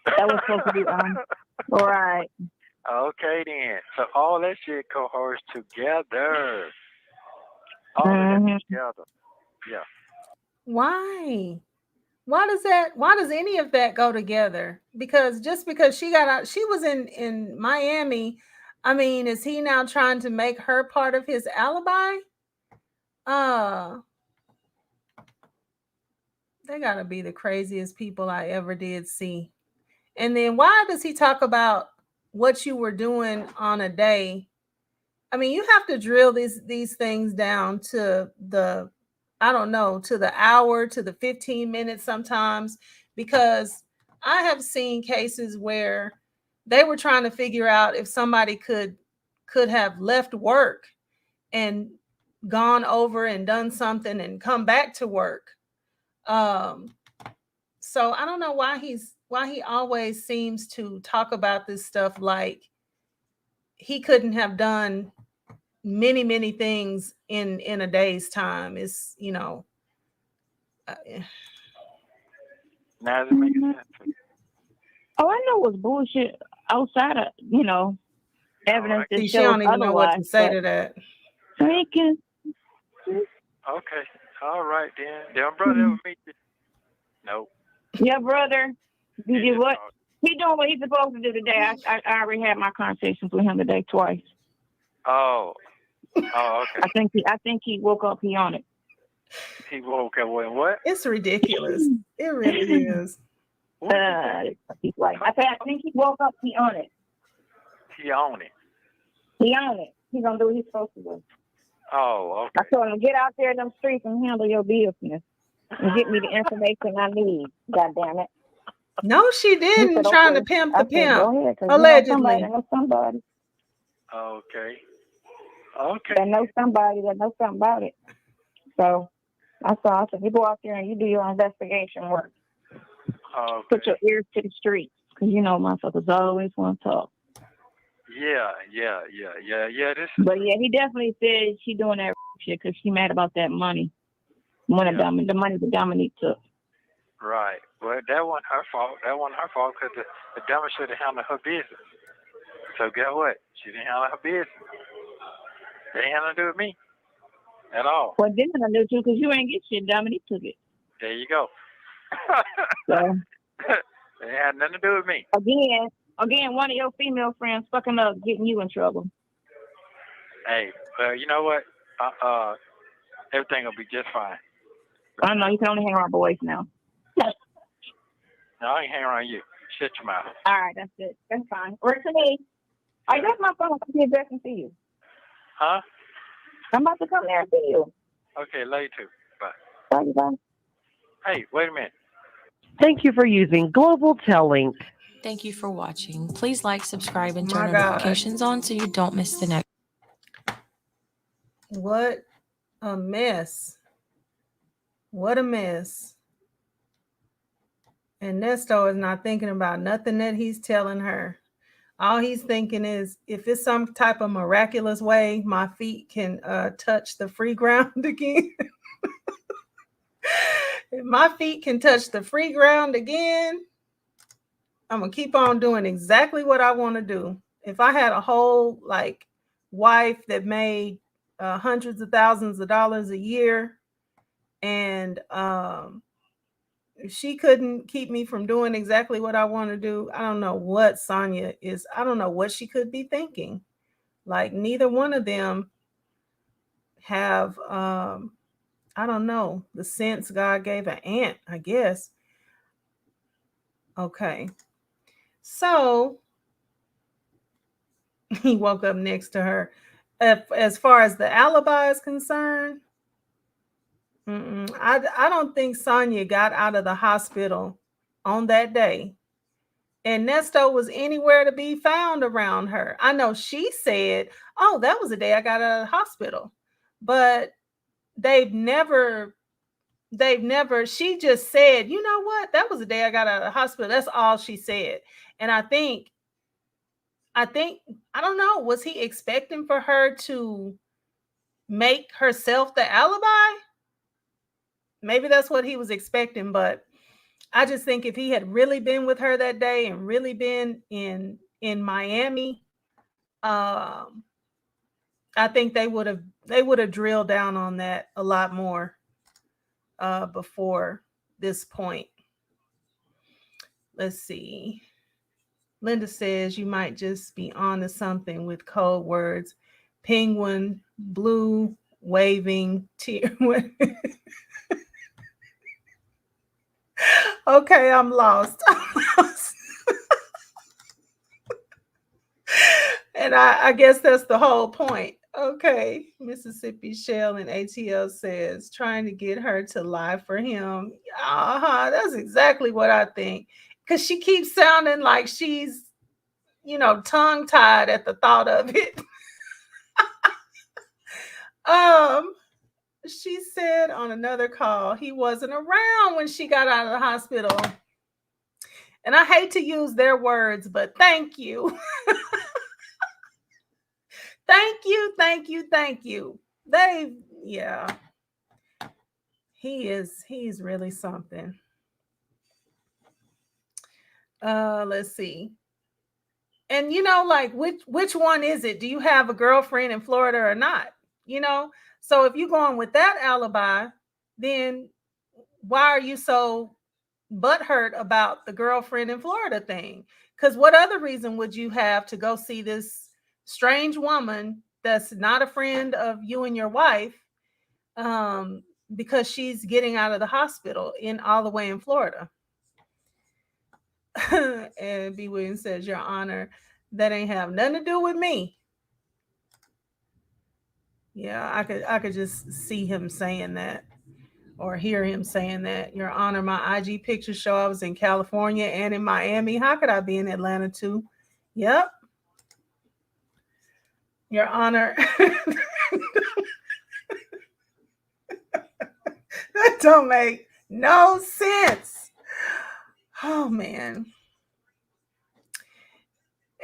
That was supposed to be all right. Okay then. So all that shit cohorts together. All of that together. Yeah. Why? Why does any of that go together? Because just because she got out, she was in Miami. I mean, is he now trying to make her part of his alibi? They gotta be the craziest people I ever did see. And then why does he talk about what you were doing on a day? I mean, you have to drill these things down to the, I don't know, to the hour, to the 15 minutes sometimes, because I have seen cases where they were trying to figure out if somebody could have left work and gone over and done something and come back to work. So I don't know why he always seems to talk about this stuff like he couldn't have done many things in a day's time. It's, you know, now does it make sense? Oh, I know it's bullshit outside of, you know, evidence that shows she don't even know what to say to that. Thinking. Okay, all right then. Your brother ever meet you? Nope. Your brother, he did what? He doing what he's supposed to do today. I already had my conversations with him today twice. Oh, okay. I think he woke up. He on it. He woke up with what? It's ridiculous. It really is. He's like, I think he woke up. He on it. He on it. He on it. He gonna do what he's supposed to do. Oh, okay. I told him, get out there in them streets and handle your business and get me the information I need. God damn it. No, she didn't. Said, trying okay. to pimp the I said, pimp. go ahead, Allegedly. I know somebody. Okay. That knows somebody that knows something about it. So I said, you go out there and you do your investigation work. Okay. Put your ears to the streets, because you know motherfuckers always want to talk. Yeah. But yeah, he definitely said she doing that shit because she mad about that money. The money that Dominique took. Right. Well, that wasn't her fault. Because the dummy should have handled her business. So guess what? She didn't handle her business. They ain't had nothing to do with me at all. Well, then I do too, because you ain't get shit. Dominique took it. There you go. So they had nothing to do with me. Again, one of your female friends fucking up, getting you in trouble. Hey, you know what? Everything will be just fine. I don't know. You can only hang around boys now. No, I ain't hanging around you. Shut your mouth. All right, that's it. That's fine. Work to me. I got my phone. I'll be back and see you. Huh? I'm about to come there and see you. Okay, later. Bye. Bye. Hey, wait a minute. Thank you for using Global Tellink. Thank you for watching. Please like, subscribe, and turn notifications on so you don't miss the next. What a mess. What a mess. And Nesto is not thinking about nothing that he's telling her. All he's thinking is, if it's some type of miraculous way my feet can touch the free ground again. If my feet can touch the free ground again, I'm going to keep on doing exactly what I want to do. If I had a whole wife that made hundreds of thousands of dollars a year, and if she couldn't keep me from doing exactly what I want to do, I don't know what Sonya is. I don't know what she could be thinking. Like, neither one of them have, I don't know, the sense God gave an ant, I guess. Okay. So he woke up next to her. As far as the alibi is concerned, I don't think Sonya got out of the hospital on that day, and Nesto was anywhere to be found around her. I know she said, "Oh, that was the day I got out of the hospital," but they've never. She just said, "You know what? That was the day I got out of the hospital." That's all she said, and I think I don't know. Was he expecting for her to make herself the alibi? Maybe that's what he was expecting, but I just think if he had really been with her that day and really been in Miami, um, I think they would have drilled down on that a lot more before this point. Let's see. Linda says you might just be onto something with code words. Penguin, blue, waving, tear. Okay, I'm lost. And I guess that's the whole point. Okay, Mississippi Shell and ATL says trying to get her to lie for him. That's exactly what I think. Because she keeps sounding like she's, tongue-tied at the thought of it. She said on another call he wasn't around when she got out of the hospital. And I hate to use their words, but thank you. Thank you. He's really something. Let's see. And like which one is it? Do you have a girlfriend in Florida or not? So if you're going with that alibi, then why are you so butthurt about the girlfriend in Florida thing? Because what other reason would you have to go see this strange woman that's not a friend of you and your wife, because she's getting out of the hospital all the way in Florida? And B. Williams says, Your Honor, that ain't have nothing to do with me. Yeah, I could just see him saying that or hear him saying that. Your Honor, my IG pictures show I was in California and in Miami. How could I be in Atlanta too? Yep. Your Honor. That don't make no sense. Oh, man.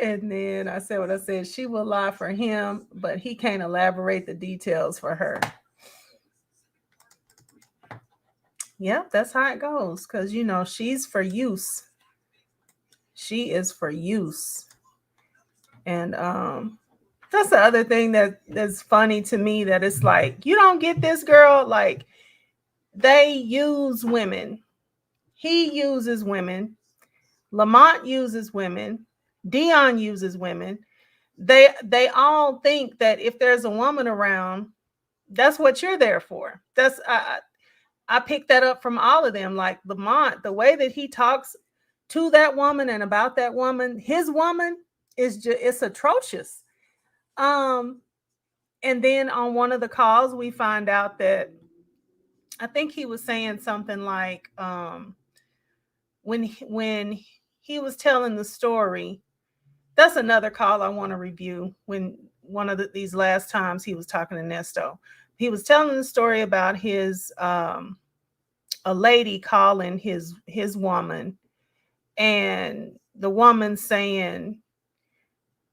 And then I said what I said. She will lie for him, but he can't elaborate the details for her. Yep, that's how it goes. Because, she's for use. She is for use. And that's the other thing that's funny to me, that it's like, you don't get this, girl. Like, they use women. He uses women. Lamont uses women. Dion uses women. They all think that if there's a woman around, that's what you're there for. That's I picked that up from all of them. Like Lamont, the way that he talks to that woman and about that woman, his woman, it's atrocious. And then on one of the calls, we find out that I think he was saying something like when he was telling the story. That's another call I want to review. When one of these last times he was talking to Nesto, he was telling the story about his a lady calling his woman, and the woman saying,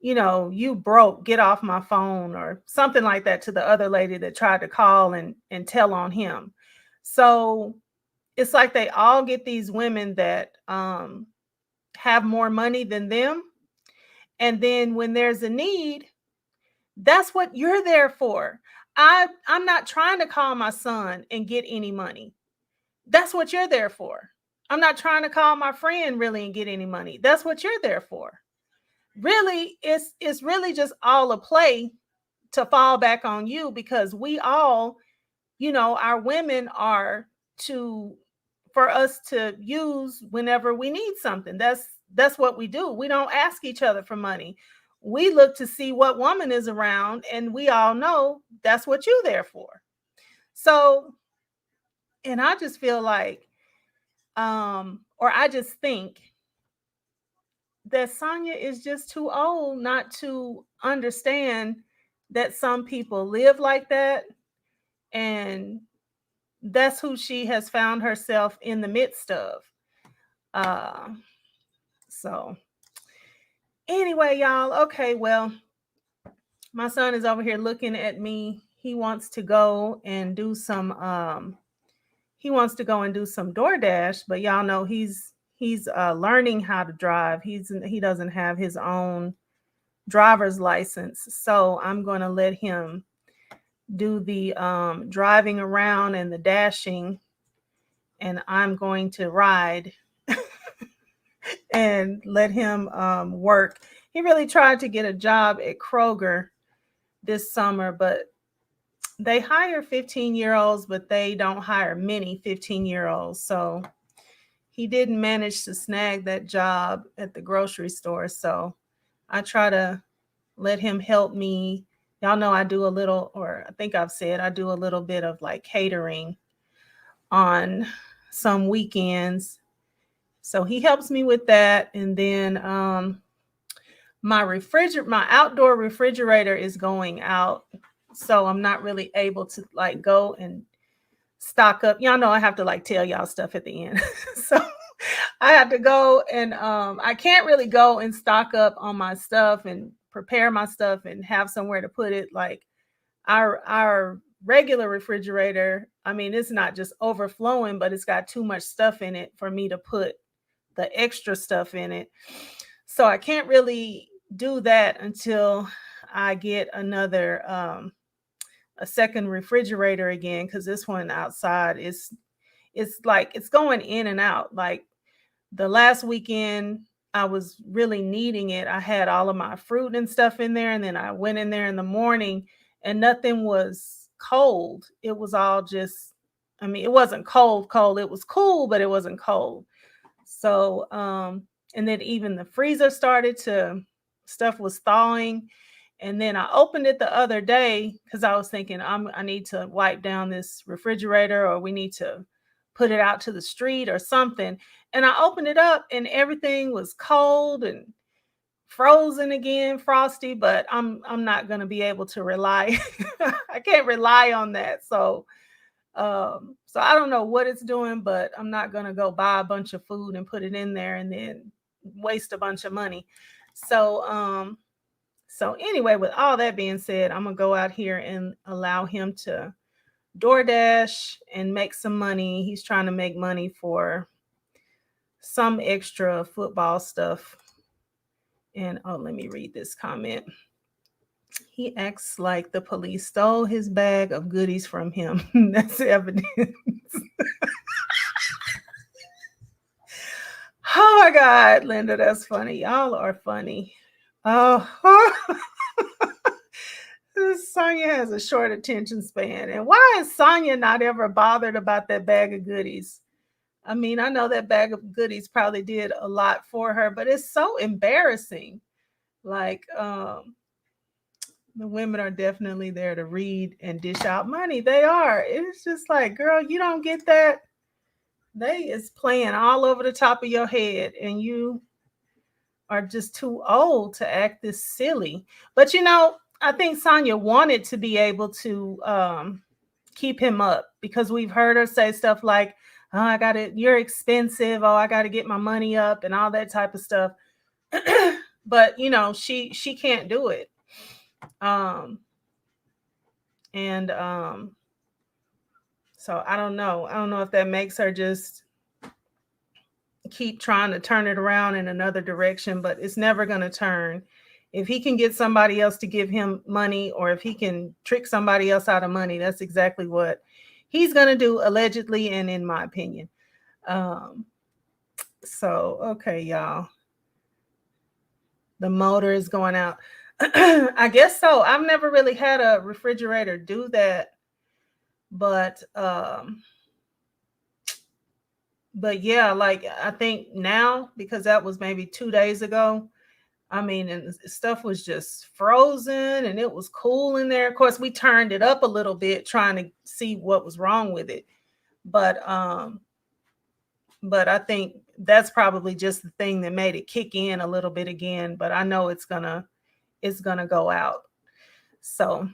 you broke, get off my phone, or something like that to the other lady that tried to call and tell on him. So it's like they all get these women that have more money than them. And then when there's a need, that's what you're there for. I'm not trying to call my son and get any money. That's what you're there for. I'm not trying to call my friend really and get any money. That's what you're there for. Really, it's really just all a play to fall back on you, because we all, our women are for us to use whenever we need something. that's what we do. We don't ask each other for money. We look to see what woman is around, and we all know that's what you're there for. So, and I just feel like, or I just think that Sonya is just too old not to understand that some people live like that, and that's who she has found herself in the midst of. So anyway, y'all, okay, well, my son is over here looking at me. He wants to go and do some DoorDash, but y'all know he's learning how to drive. He doesn't have his own driver's license, so I'm going to let him do the driving around and the dashing, and I'm going to ride and let him work. He really tried to get a job at Kroger this summer, but they hire 15-year-olds, but they don't hire many 15-year-olds. So he didn't manage to snag that job at the grocery store. So I try to let him help me. Y'all know I do a little, or I think I've said I do a little bit of like catering on some weekends. So he helps me with that. And then my outdoor refrigerator is going out. So I'm not really able to like go and stock up. Y'all know I have to like tell y'all stuff at the end. So I have to go and I can't really go and stock up on my stuff and prepare my stuff and have somewhere to put it. Like our regular refrigerator, I mean, it's not just overflowing, but it's got too much stuff in it for me to put the extra stuff in it. So I can't really do that until I get another a second refrigerator again, because this one outside it's like it's going in and out. Like the last weekend I was really needing it. I had all of my fruit and stuff in there, and then I went in there in the morning and nothing was cold. It was all just, I mean, it wasn't cold. It was cool, but it wasn't cold. So and then even the freezer stuff was thawing. And then I opened it the other day because I was thinking I need to wipe down this refrigerator, or we need to put it out to the street or something. And I opened it up and everything was cold and frozen again, frosty, but I'm not going to be able to rely. I can't rely on that. So I don't know what it's doing, but I'm not going to go buy a bunch of food and put it in there and then waste a bunch of money. So anyway, with all that being said, I'm going to go out here and allow him to DoorDash and make some money. He's trying to make money for some extra football stuff. And let me read this comment. He acts like the police stole his bag of goodies from him. That's evidence. Oh my God, Linda, that's funny. Y'all are funny. Oh, Sonya has a short attention span. And why is Sonya not ever bothered about that bag of goodies? I mean, I know that bag of goodies probably did a lot for her, but it's so embarrassing. Like, the women are definitely there to read and dish out money. They are. It's just like, girl, you don't get that. They is playing all over the top of your head, and you are just too old to act this silly. But you know, I think Sonya wanted to be able to keep him up, because we've heard her say stuff like, oh, I got it, you're expensive, oh, I got to get my money up and all that type of stuff. But you know, she can't do it. So I don't know if that makes her just keep trying to turn it around in another direction, but it's never going to turn. If he can get somebody else to give him money, or if he can trick somebody else out of money, that's exactly what he's going to do, allegedly, and in my opinion. So, okay, y'all. The motor is going out. I guess so. I've never really had a refrigerator do that, but but yeah, like I think now, because that was maybe 2 days ago, I mean, and stuff was just frozen and it was cool in there. Of course, we turned it up a little bit trying to see what was wrong with it. But I think that's probably just the thing that made it kick in a little bit again. But I know it's gonna go out. So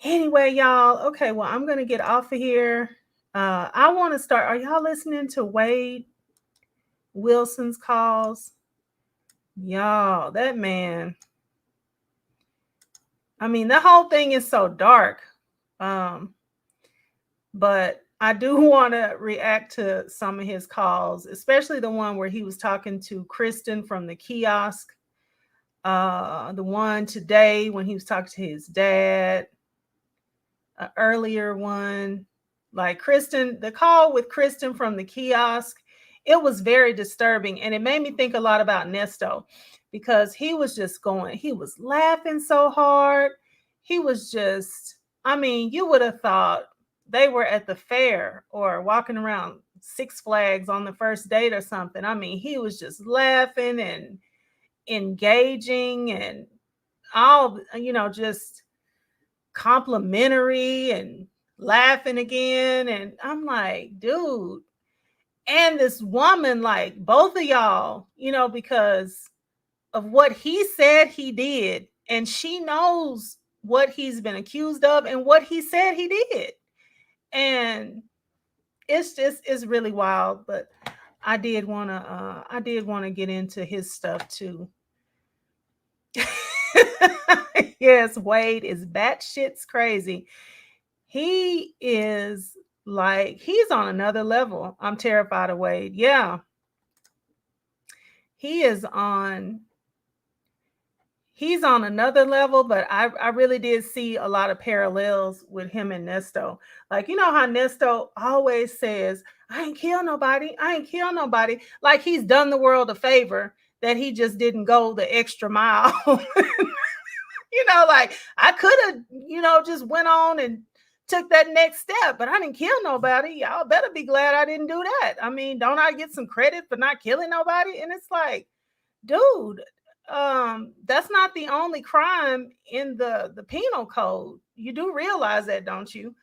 anyway, y'all, okay, well, I'm gonna get off of here. I want to start. Are y'all listening to Wade Wilson's calls? Y'all, that man. I mean, the whole thing is so dark. But I do want to react to some of his calls, especially the one where he was talking to Kristen from the kiosk. The one today when he was talking to his dad. An earlier one, like Kristen, the call with Kristen from the kiosk, it was very disturbing. And it made me think a lot about Nesto, because he was laughing so hard. He was just, I mean, you would have thought they were at the fair or walking around Six Flags on the first date or something. I mean, he was just laughing and engaging and all, just complimentary and laughing again. And I'm like, dude. And this woman, like both of y'all, because of what he said he did, and she knows what he's been accused of and what he said he did. And it's really wild. But I did want to get into his stuff too. Yes, Wade is batshit's crazy. He is like, he's on another level. I'm terrified of Wade. Yeah. He's on another level, but I really did see a lot of parallels with him and Nesto. Like, you know how Nesto always says, I ain't kill nobody. I ain't kill nobody. Like he's done the world a favor that he just didn't go the extra mile. Like I could have, just went on and took that next step, but I didn't kill nobody. Y'all better be glad I didn't do that. I mean, don't I get some credit for not killing nobody? And it's like, dude, that's not the only crime in the penal code. You do realize that, don't you?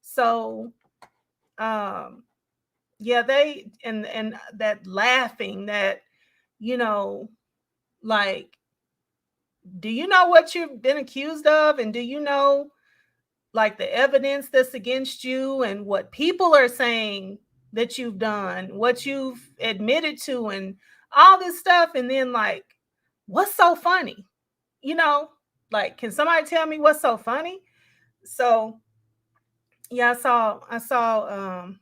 So, yeah, they and that laughing, that, like, do you know what you've been accused of? And do you know, like, the evidence that's against you and what people are saying that you've done, what you've admitted to, and all this stuff? And then, like, what's so funny? Like, can somebody tell me what's so funny? So, yeah, I saw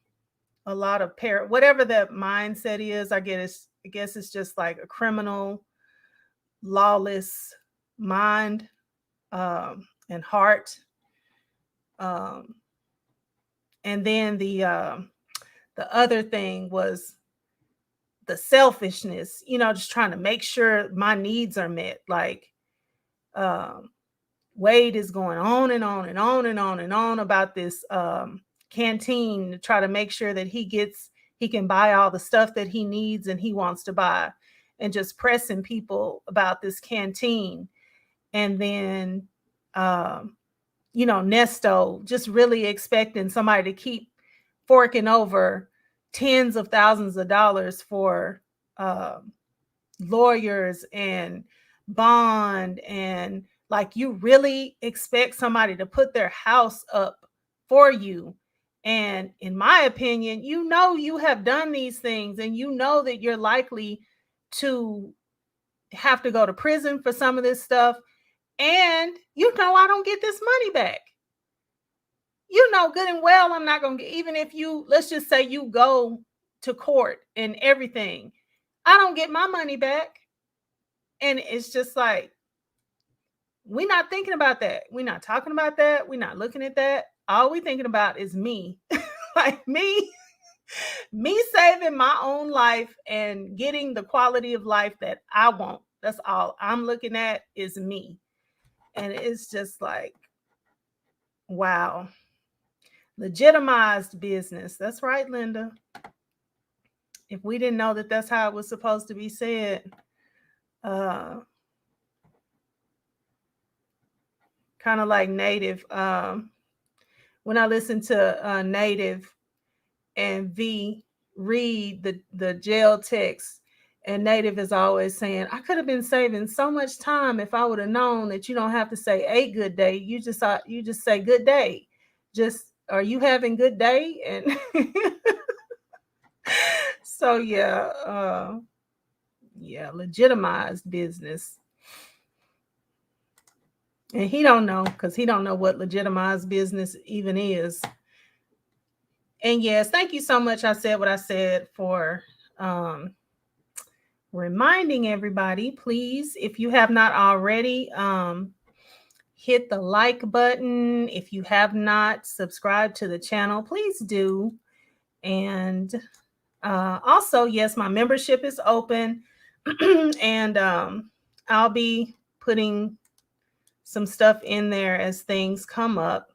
a lot of whatever that mindset is. I guess it's just like a criminal, lawless mind, and heart. And then the other thing was the selfishness, just trying to make sure my needs are met. Like, Wade is going on and on and on and on and on about this canteen to try to make sure that he can buy all the stuff that he needs and he wants to buy, and just pressing people about this canteen. And then, Nesto just really expecting somebody to keep forking over tens of thousands of dollars for lawyers and bond. And like, you really expect somebody to put their house up for you. And in my opinion, you have done these things, and that you're likely to have to go to prison for some of this stuff. And I don't get this money back. Good and well, I'm not going to get, even if let's just say you go to court and everything, I don't get my money back. And it's just like, we're not thinking about that. We're not talking about that. We're not looking at that. All we're thinking about is me. Like me saving my own life and getting the quality of life that I want. That's all I'm looking at, is me. And it's just like, wow. Legitimized business. That's right, Linda. if we didn't know that that's how it was supposed to be said, kind of like Native. When I listen to Native and V read the jail text, and Native is always saying, I could have been saving so much time if I would have known that you don't have to say a good day. You just say good day. Just, are you having good day? And so yeah, legitimized business. And he don't know, because he don't know what legitimized business even is. And yes, thank you so much. I said what I said for reminding everybody, please, if you have not already, hit the like button. If you have not subscribed to the channel, please do. And also, yes, my membership is open. And I'll be putting some stuff in there as things come up.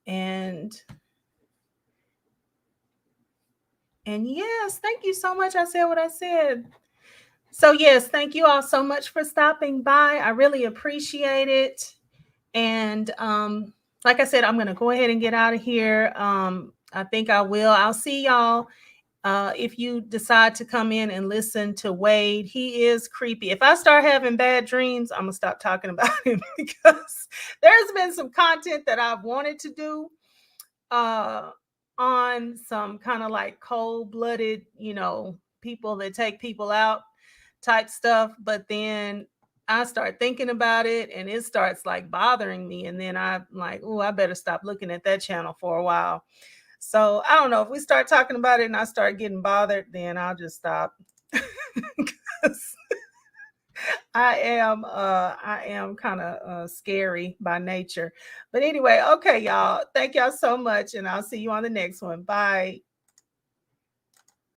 And yes, thank you so much. I said what I said. So yes, thank you all so much for stopping by. I really appreciate it. And like I said, I'm going to go ahead and get out of here. I think I will. I'll see y'all. If you decide to come in and listen to Wade, he is creepy. If I start having bad dreams, I'm going to stop talking about him, because there's been some content that I've wanted to do on some kind of like cold-blooded, people that take people out type stuff. But then I start thinking about it and it starts like bothering me. And then I'm like, oh, I better stop looking at that channel for a while. So I don't know, if we start talking about it and I start getting bothered, then I'll just stop. I am kind of scary by nature. But anyway, okay, y'all. Thank y'all so much. And I'll see you on the next one. Bye.